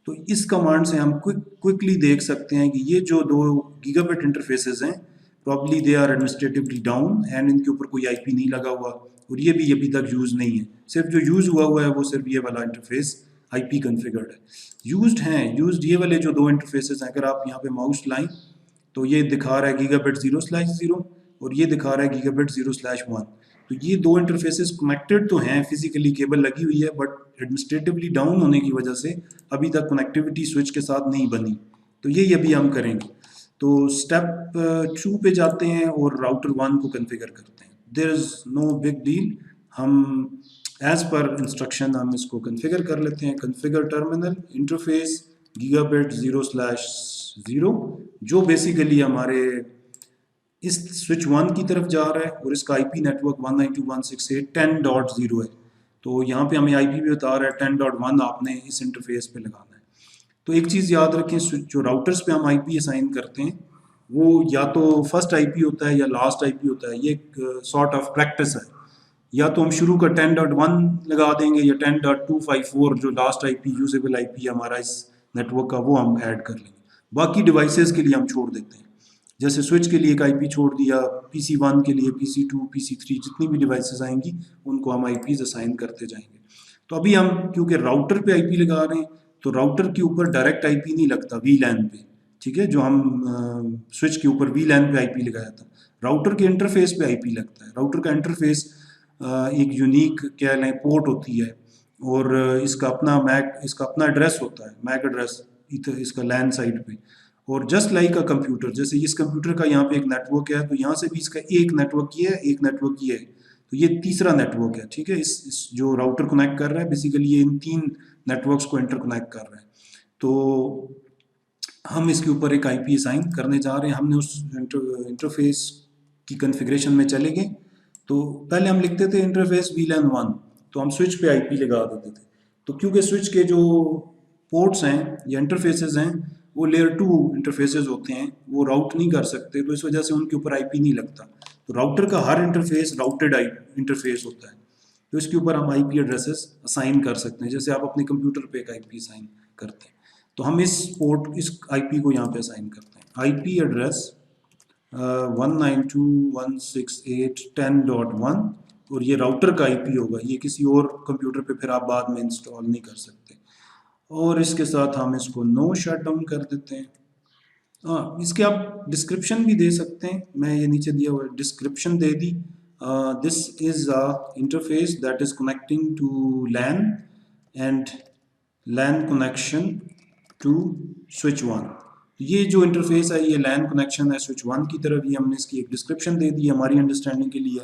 तो इस कमांड से हम क्विकली देख सकते हैं कि ये जो 2 गीगाबिट इंटरफेसेस हैं probably they are administratively down and इनके ऊपर कोई आईपी नहीं लगा हुआ, और ये भी अभी तक यूज़ नहीं है। सिर्फ जो यूज़ हुआ है वो सिर्फ ये वाला इंटरफेस आईपी कॉन्फ़िगर्ड है। यूज्ड हैं, यूज्ड ये वाले जो 2 इंटरफेसेस हैं, अगर आप यहाँ पे माउस लाएं तो ये दिखा रहा है गीगाबिट 0/0 और ये दिखा रहा है गीगाबिट 0/1। तो तो ये दो इंटरफेसेस कनेक्टेड तो हैं, फिजिकली केबल लगी हुई है, बट एडमिनिस्ट्रेटिवली डाउन होने की वजह से अभी तक कनेक्टिविटी स्विच के साथ नहीं बनी। तो यही अभी हम करेंगे। तो स्टेप 2 पे जाते हैं और राउटर 1 को कॉन्फ़िगर करते हैं। There is no big deal, हम एज पर इंस्ट्रक्शन हम इसको कॉन्फ़िगर कर लेते हैं। कॉन्फ़िगर टर्मिनल इंटरफेस गीगाबिट 0/0, जो बेसिकली हमारे इस स्विच 1 की तरफ जा रहा है और इसका आईपी नेटवर्क 192.168.10.0 है। तो यहाँ पे हमें आईपी भी बता रहा है 10.1 आपने इस इंटरफेस पे लगाना है। तो एक चीज़ याद रखें, जो राउटर्स पे हम आईपी असाइन करते हैं वो या तो फर्स्ट आईपी होता है या लास्ट आईपी होता है। ये एक सॉर्ट ऑफ प्रैक्टिस है। या तो हम शुरू का 10.1 लगा देंगे या 10.254 जो लास्ट आईपी यूजेबल आईपी हमारा इस नेटवर्क का, वो हम ऐड कर लेंगे। बाकी डिवाइसेस के लिए हम छोड़ देते हैं। जैसे स्विच के लिए एक आईपी छोड़ दिया, PC1 के लिए, PC2, PC3 जितनी भी डिवाइसेस आएंगी उनको हम आईपीज असाइन करते जाएंगे। तो अभी हम क्योंकि राउटर पे आईपी लगा रहे हैं तो राउटर के ऊपर डायरेक्ट आईपी नहीं लगता VLAN पे, ठीक है, जो हम स्विच के ऊपर VLAN पे आईपी लगाया था। राउटर के इंटरफेस पे आईपी लगता है। राउटर का इंटरफेस एक यूनिक क्या लें पोर्ट होती है और इसका अपना एड्रेस होता है, मैक एड्रेस इसका लैन साइड पे। और जस्ट लाइक अ कंप्यूटर, जैसे इस कंप्यूटर का यहाँ पे एक नेटवर्क है तो यहाँ से भी इसका एक नेटवर्क ये है, एक नेटवर्क ये है, तो ये तीसरा नेटवर्क है, ठीक है। इस जो राउटर कनेक्ट कर रहा है बेसिकली ये इन 3 नेटवर्क्स को इंटरकनेक्ट कर रहा है। तो हम इसके ऊपर एक आईपी असाइन करने जा रहे हैं। हमने उस इंटरफेस की कॉन्फ़िगरेशन में चले गए। तो पहले हम लिखते थे इंटरफेस VLAN 1, तो हम स्विच पे आईपी लगा देते थे। तो क्योंकि स्विच के जो पोर्ट्स हैं या इंटरफेसेस हैं वो लेयर 2 इंटरफेसेस होते हैं, वो राउट नहीं कर सकते, तो इस वजह से उनके ऊपर आईपी नहीं लगता। तो राउटर का हर इंटरफेस राउटेड इंटरफेस होता है, तो इसके ऊपर हम आईपी एड्रेसेस असाइन कर सकते हैं, जैसे आप अपने कंप्यूटर पे एक आईपी असाइन करते हैं। तो हम इस आईपी को यहाँ पे असाइन करते हैं। आईपी एड्रेस 192.168.10.1 और ये राउटर का आईपी होगा, ये किसी और कंप्यूटर पे फिर आप बाद में इंस्टॉल नहीं कर सकते। और इसके साथ हम इसको नो शट डाउन कर देते हैं। हाँ, इसके आप डिस्क्रिप्शन भी दे सकते हैं, मैं ये नीचे दिया हुआ डिस्क्रिप्शन दे दी। This is a interface that is connecting to LAN and LAN connection to switch 1। ये जो इंटरफेस है ये लैन कनेक्शन है स्विच 1 की तरफ। ये हमने इसकी एक डिस्क्रिप्शन दे दी हमारी अंडरस्टैंडिंग के लिए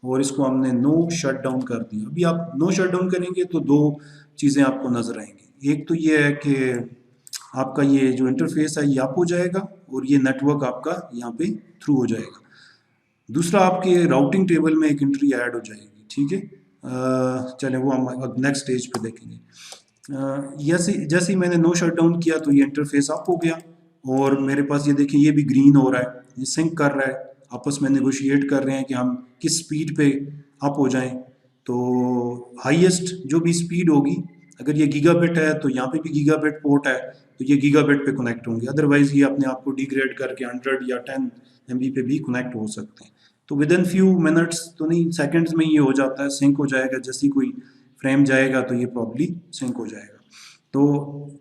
और इसको हमने नो शट डाउन कर दिया। अभी आप नो शट डाउन करेंगे तो दो चीज़ें आपको नज़र आएंगी। एक तो ये है कि आपका ये जो इंटरफेस है ये अप हो जाएगा और ये नेटवर्क आपका यहाँ पे थ्रू हो जाएगा। दूसरा, आपके राउटिंग टेबल में एक एंट्री ऐड हो जाएगी, ठीक है। चलें वो हम नेक्स्ट स्टेज पे देखेंगे। जैसे ही मैंने नो शट डाउन किया तो ये इंटरफेस अप हो गया और मेरे पास ये देखिए ये भी ग्रीन हो रहा है, ये सिंक कर रहा है, आपस में नेगोशिएट कर रहे हैं कि हम किस स्पीड पे अप हो जाएं। तो हाईएस्ट जो भी स्पीड होगी, अगर ये गीगाबिट है तो यहाँ पे भी गीगाबिट पोर्ट है तो ये गीगाबिट पे कनेक्ट होंगे, अदरवाइज ये अपने आप को डिग्रेड करके 100 या 10 MB पे भी कनेक्ट हो सकते हैं। तो विद इन फ्यू मिनट्स तो नहीं, सेकंड्स में ये हो जाता है, सिंक हो जाएगा। जैसे ही कोई फ्रेम जाएगा तो ये प्रॉब्ली सिंक हो जाएगा। तो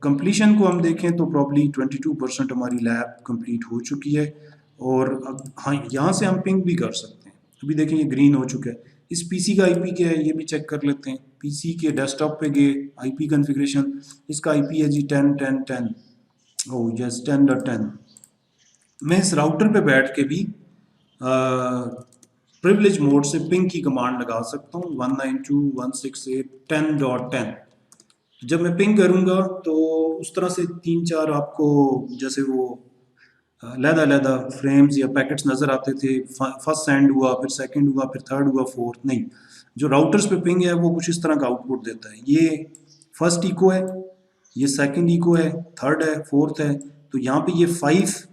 कंप्लीशन को हम देखें तो प्रॉब्ली 22% हमारी लैब कंप्लीट हो चुकी है। और अब हाँ, यहाँ से हम पिंग भी कर सकते हैं। अभी देखें ये ग्रीन हो चुका है। इस पीसी का आईपी क्या है ये भी चेक कर लेते हैं। पीसी के डेस्कटॉप पे गए, आईपी कॉन्फ़िगरेशन, इसका आईपी है जी 10.10.10। Oh yes 10.10। मैं इस राउटर पे बैठ के भी प्रिविलेज मोड से पिंग की कमांड लगा सकता हूँ 192.168.10.10। जब मैं पिंग करूँगा तो उस तरह से 3-4 आपको जैसे वो लहदा फ्रेम्स या पैकेट्स नज़र आते थे। फर्स्ट सेंड हुआ, फिर सेकंड हुआ, फिर थर्ड हुआ, फोर्थ नहीं। जो राउटर्स पे पिंग है वो कुछ इस तरह का आउटपुट देता है। ये फर्स्ट इको है, ये सेकंड इको है, थर्ड है, फोर्थ है। तो यहाँ पे ये 5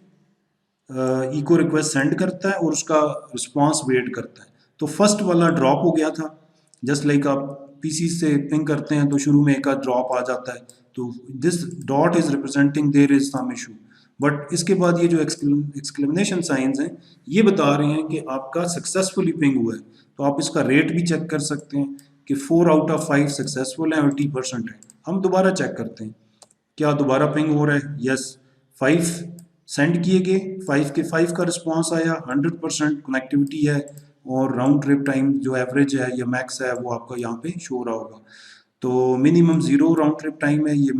इको रिक्वेस्ट सेंड करता है और उसका रिस्पांस वेट करता है। तो फर्स्ट वाला ड्रॉप हो गया था, जस्ट लाइक आप पीसी से पिंग करते हैं तो शुरू में एक ड्रॉप आ जाता है, तो this dot is representing there is some issue. But इसके बाद ये जो एक्सक्लेमेशन साइंस हैं ये बता रहे हैं कि आपका सक्सेसफुली पिंग हुआ है। तो आप इसका रेट भी चेक कर सकते हैं कि 4 आउट ऑफ 5 सक्सेसफुल है और 80% है। हम दोबारा चेक करते हैं क्या दोबारा पिंग हो रहा है। यस, 5 सेंड किए गए, 5 के 5 का रिस्पांस आया, 100% कनेक्टिविटी है। और राउंड ट्रिप टाइम जो एवरेज है या मैक्स है वो आपका यहाँ पे शो हो रहा होगा। तो मिनिमम 0 राउंड ट्रिप टाइम है, ये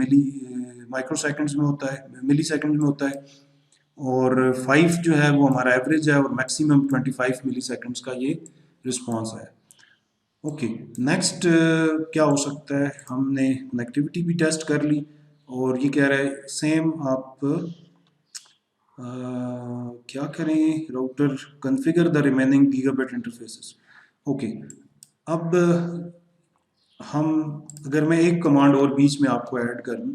माइक्रो सेकंड्स में होता है, मिली सेकंड में होता है, और 5 जो है वो हमारा एवरेज है, और मैक्सिमम 25 मिली सेकंड्स का ये रिस्पॉन्स है। ओके, नेक्स्ट क्या हो सकता है, हमने कनेक्टिविटी भी टेस्ट कर ली, और ये कह रहा है सेम आप क्या करें, router configure the remaining gigabit interfaces. Okay, अब हम अगर मैं एक कमांड और बीच में आपको ऐड कर दूँ,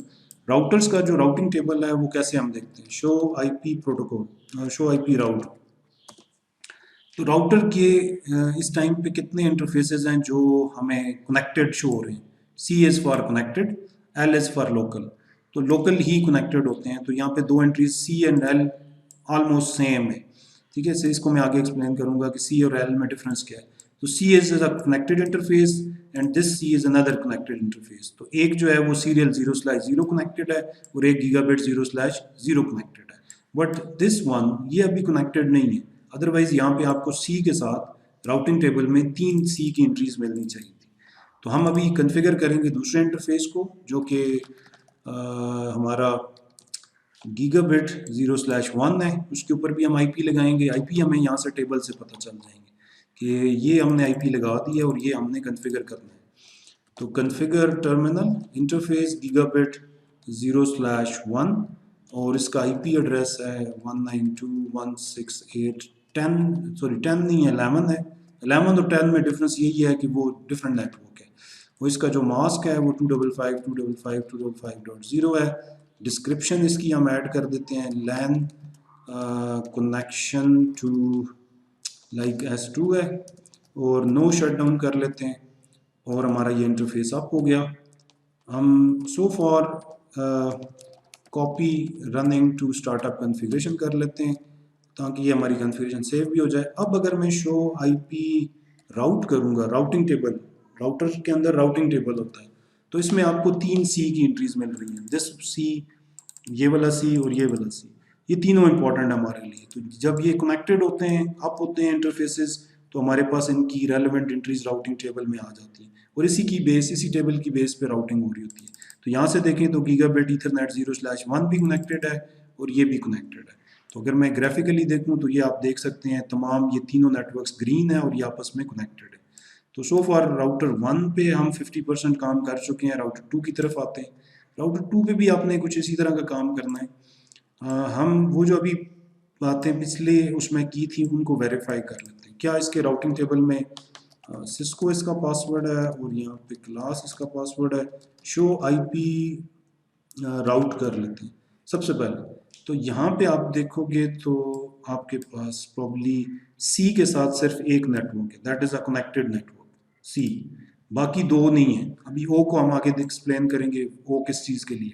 राउटर्स का जो राउटिंग टेबल है वो कैसे हम देखते हैं, show IP protocol, show IP route. तो राउटर के इस टाइम पे कितने इंटरफेसेस हैं जो हमें कनेक्टेड शो हो रहे हैं। C is for connected, L is for local. तो लोकल ही कनेक्टेड होते हैं, तो यहाँ पे दो entries C and L almost same है। ठीक है, से इसको मैं आगे एक्सप्लेन करूंगा कि सी और एल में डिफरेंस क्या है। तो C is a connected interface and this C is another connected interface. तो एक जो है वो सीरियल 0/0 कनेक्टेड है, और एक गीगाबिट 0/0 कनेक्टेड है, बट दिस वन ये अभी कनेक्टेड नहीं है। अदरवाइज यहाँ पे आपको सी के साथ राउटिंग टेबल में 3 सी की एंट्रीज मिलनी चाहिए थी। तो हम अभी कन्फिगर करेंगे दूसरे इंटरफेस को, जो कि हमारा गीगाबिट 0/1 है। उसके ऊपर भी हम आईपी लगाएंगे। आईपी हमें यहाँ से टेबल से पता चल जाएंगे कि ये हमने आईपी लगा दी है और ये हमने कन्फिगर करना है। तो कन्फिगर टर्मिनल इंटरफेस गीगाबिट 0/1, और इसका आईपी एड्रेस है 192.168.10, सॉरी 10 नहीं है, 11 है। 11 और 10 में डिफरेंस यही है कि वो डिफरेंट नेटवर्क है। वो इसका जो मास्क है वो 255.255.255.0 है। डिस्क्रिप्शन इसकी हम ऐड कर देते हैं, लैन कनेक्शन टू लाइक S2 है, और नो शटडाउन कर लेते हैं, और हमारा ये इंटरफेस अप हो गया। हम so for copy running to startup configuration कर लेते हैं, ताकि ये हमारी कॉन्फ़िगरेशन सेव भी हो जाए। अब अगर मैं शो आईपी राउट करूँगा, राउटिंग टेबल, राउटर के अंदर राउटिंग टेबल होता है, तो इसमें आपको 3 सी की एंट्रीज मिल रही हैं, दिस सी, ये वाला सी और ये वाला सी। ये तीनों इंपॉर्टेंट है हमारे लिए। तो जब ये कनेक्टेड होते हैं, अप होते हैं इंटरफेसेस, तो हमारे पास इनकी रेलेवेंट एंट्रीज राउटिंग टेबल में आ जाती हैं, और इसी टेबल की बेस पे राउटिंग हो रही होती है। तो यहाँ से देखें तो गीगाबिट ईथरनेट 0/1 भी कनेक्टेड है, और ये भी कनेक्टेड है। तो अगर मैं ग्राफिकली देखूँ तो ये आप देख सकते हैं, तमाम ये तीनों नेटवर्क्स ग्रीन है और ये आपस में कनेक्टेड है। तो सो फॉर राउटर 1 पे हम 50% काम कर चुके हैं। राउटर 2 की तरफ आते हैं। राउटर 2 पे भी आपने कुछ इसी तरह का काम करना है। हम वो जो अभी बातें पिछले उसमें की थी उनको वेरीफाई कर लेते हैं। क्या इसके राउटिंग टेबल में सिस्को इसका पासवर्ड है, और यहाँ पे क्लास इसका पासवर्ड है। शो आईपी राउट कर लेते हैं सबसे पहले। तो यहाँ पे आप देखोगे तो आपके पास प्रॉब्ली सी के साथ सिर्फ एक नेटवर्क है, that is a connected network see, बाकी दो नहीं है। अभी ओ को हम आगे एक्सप्लेन करेंगे ओ किस चीज़ के लिए।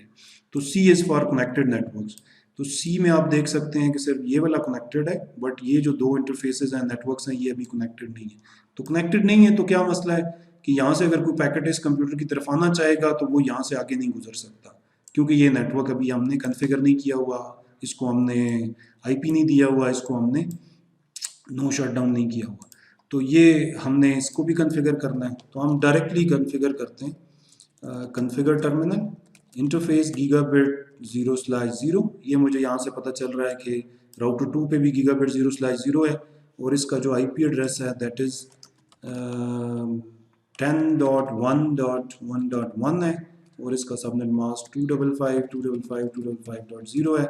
तो सी इज़ फॉर कनेक्टेड नेटवर्क्स। तो सी में आप देख सकते हैं कि सिर्फ ये वाला कनेक्टेड है, बट ये जो दो इंटरफेसेस हैं, नेटवर्क्स हैं, ये अभी कनेक्टेड नहीं है। तो कनेक्टेड नहीं है तो क्या मसला है कि यहाँ से अगर कोई पैकेट इस कंप्यूटर की तरफ आना चाहेगा तो वो यहाँ से आगे नहीं गुजर सकता, क्योंकि ये नेटवर्क अभी हमने कॉन्फ़िगर नहीं किया हुआ, इसको हमने आईपी नहीं दिया हुआ, इसको हमने नो शटडाउन नहीं किया हुआ। तो ये हमने इसको भी कॉन्फ़िगर करना है। तो हम डायरेक्टली कॉन्फ़िगर करते हैं। Configure terminal interface gigabit 0/0। ये मुझे यहाँ से पता चल रहा है कि राउटर 2 पे भी गीगाबिट 0/0 है, और इसका जो आईपी एड्रेस है दैट इज़ 10.1.1.1 है, और इसका सबनेट मास्क 255.255.255.0 है,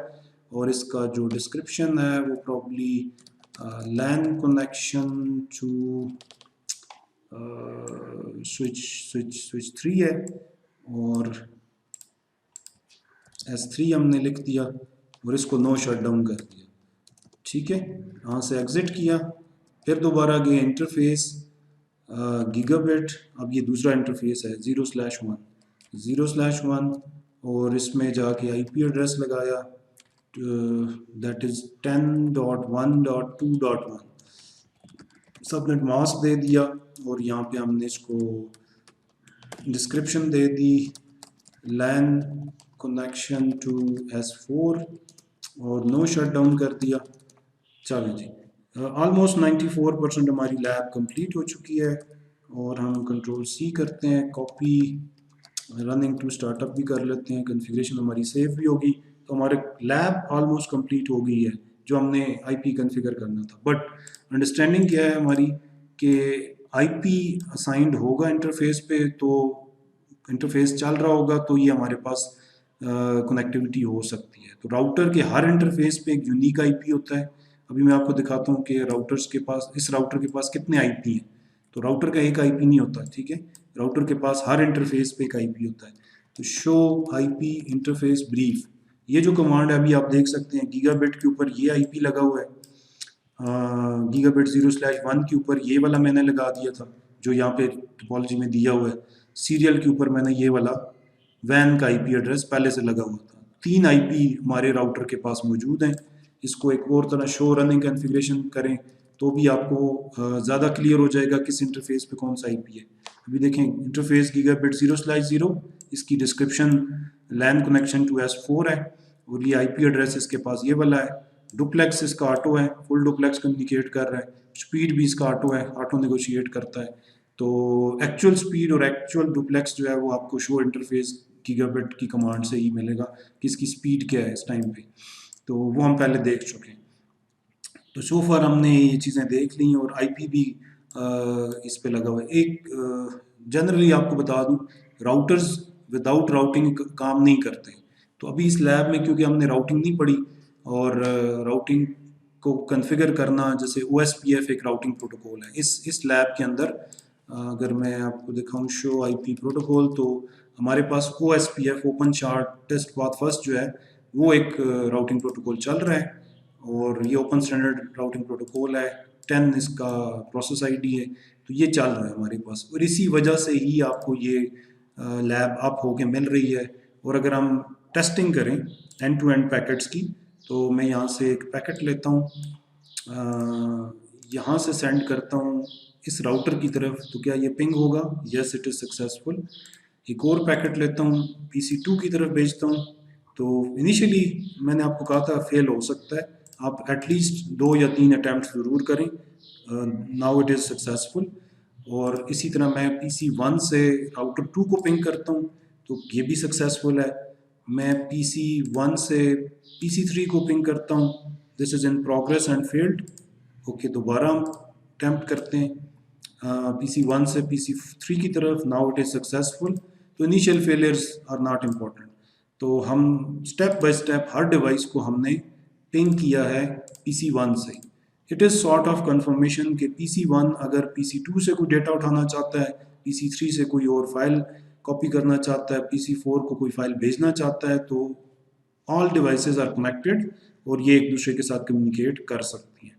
और इसका जो डिस्क्रिप्शन है वो probably LAN connection to switch 3 है, और S3 हमने लिख दिया, और इसको नो शटडाउन कर दिया। ठीक है, यहाँ से एग्जिट किया, फिर दोबारा गए इंटरफेस गीगाबिट। अब ये दूसरा इंटरफेस है 0/1, और इसमें जाके आईपी एड्रेस लगाया, दैट इज़ 10.1.2.1, सबनेट मास्क दे दिया, और यहाँ पे हमने इसको डिस्क्रिप्शन दे दी, लैन कनेक्शन टू S4, और नो शटडाउन कर दिया। चलो जी, ऑलमोस्ट 94% हमारी लैब कंप्लीट हो चुकी है और हम कंट्रोल सी करते हैं, कॉपी रनिंग टू स्टार्टअप भी कर लेते हैं, कॉन्फ़िगरेशन हमारी सेव भी होगी। तो हमारे लैब ऑलमोस्ट कंप्लीट हो गई है जो हमने आईपी कॉन्फ़िगर करना था। बट अंडरस्टैंडिंग क्या है हमारी कि आईपी असाइंड होगा इंटरफेस पे, तो इंटरफेस चल रहा होगा तो ये हमारे पास कनेक्टिविटी हो सकती है। तो राउटर के हर इंटरफेस पे एक यूनिक आईपी होता है। अभी मैं आपको दिखाता हूँ कि राउटर्स के पास, इस राउटर के पास कितने आईपी हैं। तो राउटर का एक आईपी नहीं होता, ठीक है। राउटर के पास हर इंटरफेस पे एक आईपी होता है। तो शो आईपी इंटरफेस ब्रीफ, ये जो कमांड है अभी आप देख सकते हैं गीगाबिट के ऊपर ये आईपी लगा हुआ है, गीगाबिट 0/1 के ऊपर ये वाला मैंने लगा दिया था जो यहाँ पे टोपोलॉजी में दिया हुआ है। सीरियल के ऊपर मैंने ये वाला वैन का आईपी एड्रेस पहले से लगा हुआ था। 3 आईपी हमारे राउटर के पास मौजूद हैं। इसको एक और तरह शो रनिंग कॉन्फ़िगरेशन करें तो भी आपको ज़्यादा क्लियर हो जाएगा किस इंटरफेस पे कौन सा आईपी है। अभी देखें इंटरफेस गीगाबिट 0/0, इसकी description LAN connection to S4 है और ये आईपी एड्रेस इसके पास ये वाला है। डुप्लेक्स इसका ऑटो है, फुल डुप्लेक्स कम्युनिकेट कर रहा है। स्पीड भी इसका ऑटो है, ऑटो नेगोशिएट करता है। तो एक्चुअल स्पीड और एक्चुअल डुप्लेक्स जो है वो आपको शो इंटरफेस गीगाबिट की कमांड से ही मिलेगा कि इसकी स्पीड क्या है इस टाइम पे। तो वो हम पहले देख चुके हैं। तो सो फार हमने ये चीज़ें देख ली और आईपी भी इस पे लगा हुआ है। एक जनरली आपको बता दूं, राउटर्स विदाउट राउटिंग काम नहीं करते। तो अभी इस लैब में क्योंकि हमने राउटिंग नहीं पढ़ी और राउटिंग को कॉन्फ़िगर करना, जैसे OSPF एक राउटिंग प्रोटोकॉल है इस लैब के अंदर। अगर मैं आपको दिखाऊं शो आईपी प्रोटोकॉल, तो हमारे पास OSPF open shortest path first जो है वो एक राउटिंग प्रोटोकॉल चल रहा है और ये ओपन स्टैंडर्ड राउटिंग प्रोटोकॉल है। 10 इसका प्रोसेस आईडी है। तो ये चल रहा है हमारे पास और इसी वजह से ही आपको ये लैब अप होके मिल रही है। और अगर हम टेस्टिंग करें एंड टू एंड पैकेट्स की, तो मैं यहाँ से एक पैकेट लेता हूँ, यहाँ से सेंड करता हूँ इस राउटर की तरफ, तो क्या ये पिंग होगा? Yes, it is successful. एक और पैकेट लेता हूँ, PC2 की तरफ भेजता हूँ। तो इनिशियली मैंने आपको कहा था फेल हो सकता है, आप एटलीस्ट 2 या 3 अटैम्प्ट ज़रूर करें। Now it is successful. और इसी तरह मैं PC1 से राउटर 2 को पिंग करता हूँ, तो ये भी सक्सेसफुल है। मैं PC1 से PC3 को पिंग करता हूँ, this is in progress and failed. Okay, दोबारा हम अटैम्प्ट करते हैं PC1 से PC3 की तरफ, नाउ इट इज़ सक्सेसफुल। तो initial failures are not important. तो हम स्टेप बाय स्टेप हर डिवाइस को हमने पिंग किया है PC1 से। It is sort of confirmation कि PC1 अगर PC2 से कोई डेटा उठाना चाहता है, PC3 से कोई और फाइल कॉपी करना चाहता है, PC4 को कोई फाइल भेजना चाहता है, तो ऑल डिवाइसेस आर कनेक्टेड और ये एक दूसरे के साथ कम्युनिकेट कर सकती हैं।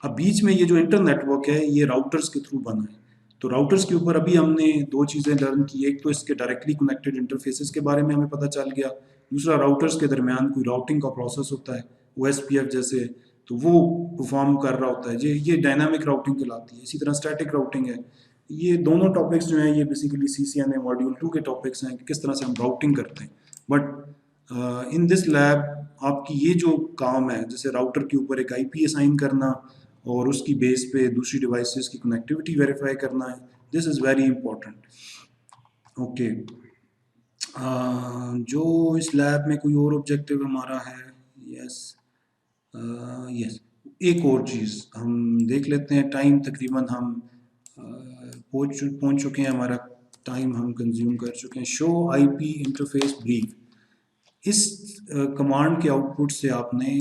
अब बीच में ये जो इंटर नेटवर्क है ये राउटर्स के थ्रू बना है। तो राउटर्स के ऊपर अभी हमने 2 चीज़ें लर्न की। एक तो इसके डायरेक्टली कनेक्टेड इंटरफेसेस के बारे में हमें पता चल गया। दूसरा, राउटर्स के दरमियान कोई राउटिंग का प्रोसेस होता है OSPF जैसे, तो वो परफॉर्म कर रहा होता है। ये डायनामिक राउटिंग कहलाती है। इसी तरह स्टैटिक राउटिंग है। ये दोनों टॉपिक्स जो हैं ये बेसिकली CCNA मॉड्यूल 2 के टॉपिक्स हैं कि किस तरह से हम राउटिंग करते हैं। बट इन दिस लैब आपकी ये जो काम है, जैसे राउटर के ऊपर एक IP असाइन करना और उसकी बेस पे दूसरी डिवाइसेस की कनेक्टिविटी वेरीफाई करना है, this is very important. Okay, जो इस लैब में कोई और ऑब्जेक्टिव हमारा है, यस यस, एक और चीज़ हम देख लेते हैं। टाइम तकरीबन हम पहुंच चुके हैं, हमारा टाइम हम कंज्यूम कर चुके हैं। शो IP इंटरफेस ब्रीफ, इस कमांड के आउटपुट से आपने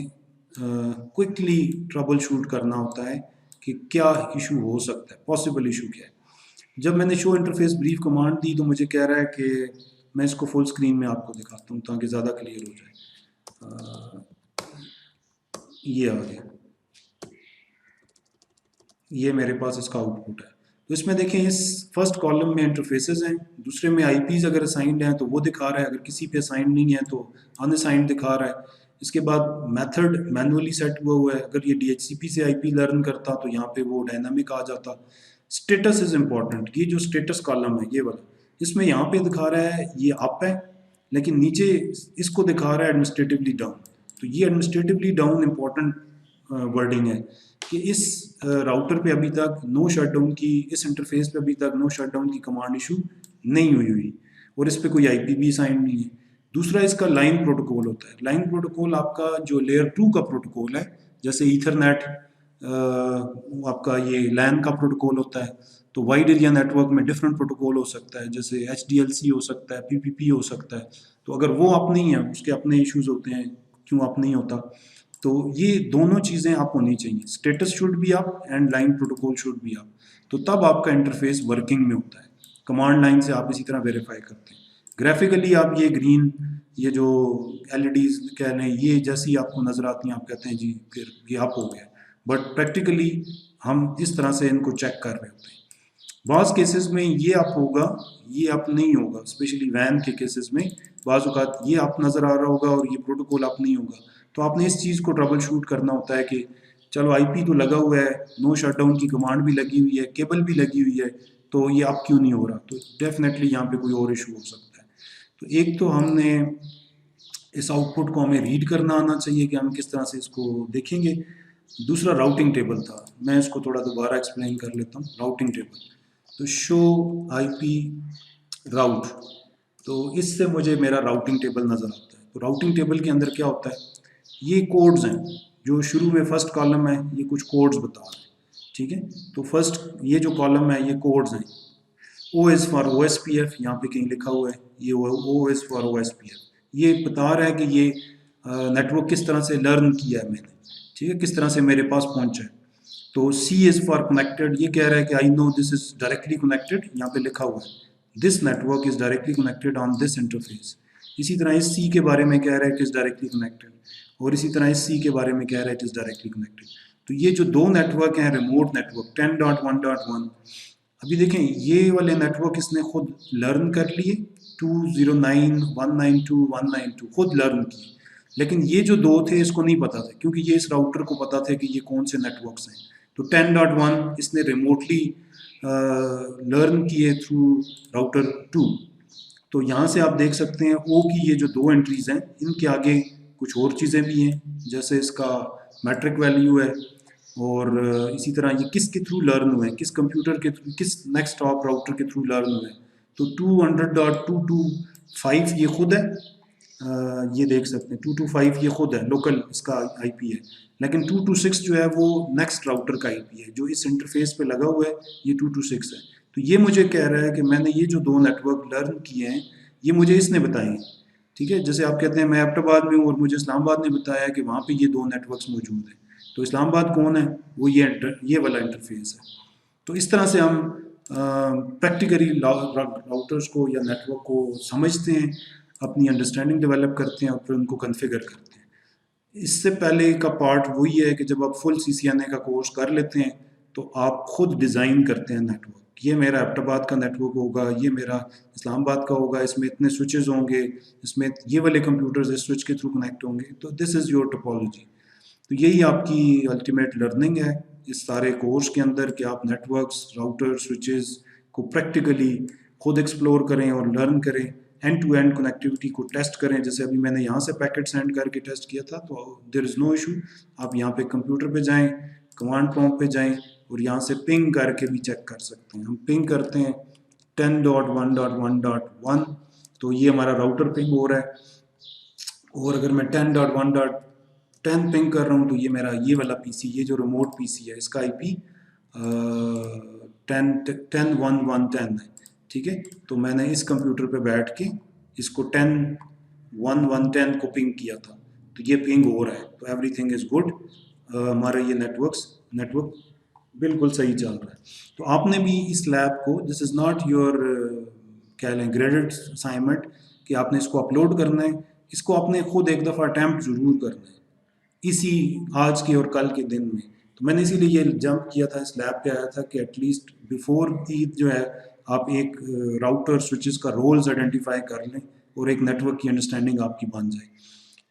क्विकली ट्रबल शूट करना होता है कि क्या इशू हो सकता है, पॉसिबल इशू क्या है। जब मैंने शो इंटरफेस ब्रीफ कमांड दी तो मुझे कह रहा है कि मैं इसको फुल स्क्रीन में आपको दिखाता हूँ ताकि ज़्यादा क्लियर हो जाए। ये आ गया, ये मेरे पास इसका आउटपुट है। तो इसमें देखें, इस फर्स्ट कॉलम में इंटरफेसेस हैं, दूसरे में IPs अगर असाइंड हैं तो वो दिखा रहा है, अगर किसी पे असाइंड नहीं है तो अनअसाइंड दिखा रहा है। इसके बाद मेथड मैनुअली सेट हुआ है, अगर ये DHCP से IP लर्न करता तो यहाँ पे वो डायनामिक आ जाता। स्टेटस इज़ इम्पॉर्टेंट, ये जो स्टेटस कॉलम है ये वाला, इसमें यहाँ पे दिखा रहा है ये अप है, लेकिन नीचे इसको दिखा रहा है एडमिनिस्ट्रेटिवली डाउन। तो ये एडमिनिस्ट्रेटिवली डाउन इम्पॉर्टेंट वर्डिंग है कि इस राउटर पे अभी तक नो शटडाउन की, इस इंटरफेस पे अभी तक नो शटडाउन की कमांड इशू नहीं हुई और इस पे कोई आईपी भी साइन नहीं है। दूसरा इसका लाइन प्रोटोकॉल होता है। लाइन प्रोटोकॉल आपका जो लेयर 2 का प्रोटोकॉल है, जैसे ईथरनेट आपका ये लैन का प्रोटोकॉल होता है, तो वाइड एरिया नेटवर्क में डिफरेंट प्रोटोकॉल हो सकता है, जैसे HDLC हो सकता है, PPP हो सकता है। तो अगर वो आप नहीं है, उसके अपने इश्यूज होते हैं, क्यों आप नहीं होता। तो ये दोनों चीज़ें आप होनी चाहिए, status should be up and line protocol should be up. तो तब आपका इंटरफेस वर्किंग में होता है। कमांड लाइन से आप इसी तरह वेरीफाई करते हैं। ग्राफिकली आप ये ग्रीन, ये जो LEDs कह लें, ये जैसी आपको नज़र आती हैं, आप कहते हैं जी फिर ये अप हो गया, बट प्रैक्टिकली हम इस तरह से इनको चेक कर रहे होते हैं। बाज़ केसेस में ये अप होगा, ये अप नहीं होगा, स्पेशली वैन के केसेस में बाज़ औक़ात ये अप नज़र आ रहा होगा और ये प्रोटोकॉल अप नहीं होगा। तो आपने इस चीज़ को ट्रबल शूट करना होता है कि चलो आईपी तो लगा हुआ है, नो शटडाउन की कमांड भी लगी हुई है, केबल भी लगी हुई है, तो ये अप क्यों नहीं हो रहा। तो डेफिनेटली यहाँ पे कोई और इशू हो सकता है। तो एक तो हमने इस आउटपुट को हमें रीड करना आना चाहिए कि हम किस तरह से इसको देखेंगे। दूसरा राउटिंग टेबल था, मैं इसको थोड़ा दोबारा एक्सप्लेन कर लेता हूँ। राउटिंग टेबल, तो शो आईपी राउट, तो इससे मुझे मेरा राउटिंग टेबल नज़र आता है। तो राउटिंग टेबल के अंदर क्या होता है, ये कोड्स हैं, जो शुरू में फर्स्ट कॉलम है ये कुछ कोड्स बता रहे हैं, ठीक है। तो फर्स्ट ये जो कॉलम है ये कोड्स हैं। ओ एस फॉर OSPF, यहाँ पे कहीं लिखा हुआ है, ये ओ एस फॉर OSPF, ये बता रहा है कि ये नेटवर्क किस तरह से लर्न किया है मैंने, ठीक है, किस तरह से मेरे पास पहुंचा है। तो C इज़ फॉर कनेक्टेड, ये कह रहा है कि I know this is directly connected, यहाँ पे लिखा हुआ है this network is directly connected on this interface. इसी तरह इस C के बारे में कह रहा है कि इज डायरेक्टली कनेक्टेड, और इसी तरह इस C के बारे में कह रहा है कि इज डायरेक्टली कनेक्टेड। तो ये जो दो नेटवर्क हैं रिमोट नेटवर्क 10.1.1, अभी देखें ये वाले नेटवर्क इसने खुद लर्न कर लिए, 209, 192, 192 खुद लर्न किए, लेकिन ये जो दो थे इसको नहीं पता था, क्योंकि ये इस राउटर को पता था कि ये कौन से नेटवर्क्स हैं। तो 10.1 इसने रिमोटली लर्न किए थ्रू राउटर 2। तो यहाँ से आप देख सकते हैं ओ की ये जो दो एंट्रीज हैं, इनके आगे कुछ और चीज़ें भी हैं, जैसे इसका मैट्रिक वैल्यू है, और इसी तरह ये किसके थ्रू लर्न हुए हैं, किस कंप्यूटर के थ्रू, किस नेक्स्ट टॉप राउटर के थ्रू लर्न हुए हैं। तो 200.225 ये खुद है, ये देख सकते हैं 225 ये खुद है, लोकल इसका आईपी है, लेकिन 226 जो है वो नेक्स्ट राउटर का आईपी है जो इस इंटरफेस पे लगा हुआ है, ये 226 है। तो ये मुझे कह रहा है कि मैंने ये जो दो नेटवर्क लर्न किए हैं ये मुझे इसने बताए हैं, ठीक है। जैसे आप कहते हैं मैं एबटाबाद में हूँ और मुझे इस्लामाबाद ने बताया कि वहाँ पे ये दो नेटवर्क्स मौजूद हैं, तो इस्लामाबाद कौन है, वो ये वाला इंटरफेस है। तो इस तरह से हम प्रैक्टिकली राउटर्स को या नेटवर्क को समझते हैं, अपनी अंडरस्टैंडिंग डेवलप करते हैं और फिर उनको कॉन्फ़िगर करते हैं। इससे पहले का पार्ट वही है कि जब आप फुल CCNA का कोर्स कर लेते हैं तो आप खुद डिज़ाइन करते हैं नेटवर्क, ये मेरा एबटाबाद का नेटवर्क होगा, ये मेरा इस्लामाबाद का होगा, इसमें इतने स्विचेस होंगे, इसमें ये वाले कंप्यूटर्स इस स्विच के थ्रू कनेक्ट होंगे, तो दिस इज़ योर टोपोलॉजी। तो यही आपकी अल्टीमेट लर्निंग है इस सारे कोर्स के अंदर, कि आप नेटवर्क्स, राउटर, स्विचेस को प्रैक्टिकली खुद एक्सप्लोर करें और लर्न करें, एंड टू एंड कनेक्टिविटी को टेस्ट करें। जैसे अभी मैंने यहाँ से पैकेट सेंड करके टेस्ट किया था, तो देयर इज़ नो इशू। आप यहाँ पे कंप्यूटर पे जाएं, कमांड प्रॉम्प्ट पे जाएं और यहाँ से पिंग करके भी चेक कर सकते हैं। हम पिंग करते हैं 10.1.1.1, तो ये हमारा राउटर पिंग हो रहा है, और अगर मैं 10.1.10 पिंग कर रहा हूँ तो ये मेरा ये वाला पीसी, ये जो रिमोट पीसी है इसका आईपी 10.1.1.10 है, ठीक है। तो मैंने इस कंप्यूटर पे बैठ के इसको 10.1.1.10 को पिंग किया था, तो ये पिंग हो रहा है, तो एवरीथिंग इज़ गुड। हमारा ये नेटवर्क बिल्कुल सही चल रहा है। तो आपने भी इस लैब को, दिस इज़ नॉट योर क्या लें ग्रेडेड असाइनमेंट कि आपने इसको अपलोड करना है, इसको आपने खुद एक दफ़ा अटैम्प्ट ज़रूर करना है इसी आज के और कल के दिन में। तो मैंने इसीलिए ये जंप किया था, इस लैब पे आया था कि एटलीस्ट बिफोर ईद जो है आप एक राउटर स्विचेस का रोल्स आइडेंटिफाई कर लें और एक नेटवर्क की अंडरस्टैंडिंग आपकी बन जाए।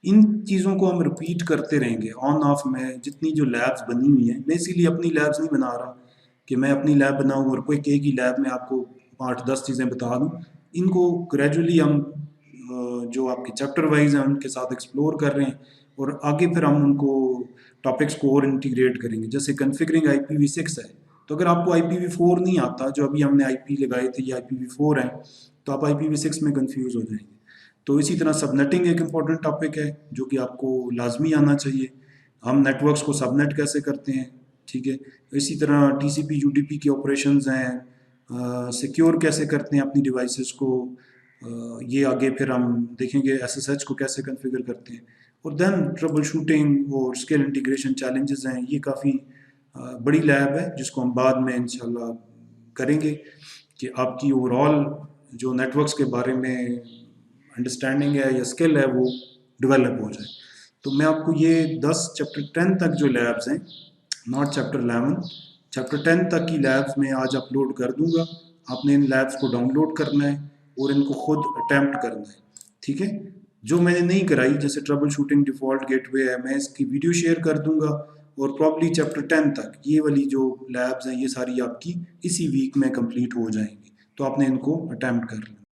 इन चीज़ों को हम रिपीट करते रहेंगे ऑन ऑफ में, जितनी जो लैब्स बनी हुई हैं। मैं इसीलिए अपनी लैब्स नहीं बना रहा कि मैं अपनी लैब बनाऊँ और कोई एक ही लैब में आपको 8-10 चीज़ें बता दूँ। इनको ग्रेजुअली हम जो आपके चैप्टर वाइज हैं उनके साथ एक्सप्लोर कर रहे हैं, और आगे फिर हम उनको टॉपिक्स को और इंटीग्रेट करेंगे। जैसे कॉन्फ़िगरिंग IPv6 है, तो अगर आपको IPv4 नहीं आता, जो अभी हमने IP लगाए थे ये IPv4 हैं, तो आप IPv6 में कंफ्यूज हो जाएंगे। तो इसी तरह सबनेटिंग एक इम्पॉर्टेंट टॉपिक है जो कि आपको लाजमी आना चाहिए। हम नेटवर्क्स को सबनेट कैसे करते हैं, ठीक है। इसी तरह TCP UDP के ऑपरेशंस हैं, सिक्योर कैसे करते हैं अपनी डिवाइसेस को, ये आगे फिर हम देखेंगे SSH को कैसे कॉन्फ़िगर करते हैं। और देन ट्रबल शूटिंग और स्किल इंटीग्रेशन चैलेंजेस हैं, ये काफ़ी बड़ी लैब है जिसको हम बाद में इंशाल्लाह करेंगे कि आपकी ओवरऑल जो नेटवर्क्स के बारे में अंडरस्टैंडिंग है या स्किल है वो डेवलप हो जाए। तो मैं आपको ये 10 चैप्टर 10 तक जो लैब्स हैं, नॉट चैप्टर 11, चैप्टर 10 तक की लैब्स में आज अपलोड कर दूंगा। आपने इन लैब्स को डाउनलोड करना है और इनको खुद अटैम्प्ट करना है, ठीक है। जो मैंने नहीं कराई, जैसे ट्रबल शूटिंग डिफ़ॉल्ट गेटवे है, मैं इसकी वीडियो शेयर कर दूंगा। और प्रॉब्ली चैप्टर 10 तक ये वाली जो लैब्स हैं ये सारी आपकी इसी वीक में कंप्लीट हो जाएंगी, तो आपने इनको अटैम्प्ट कर लेना।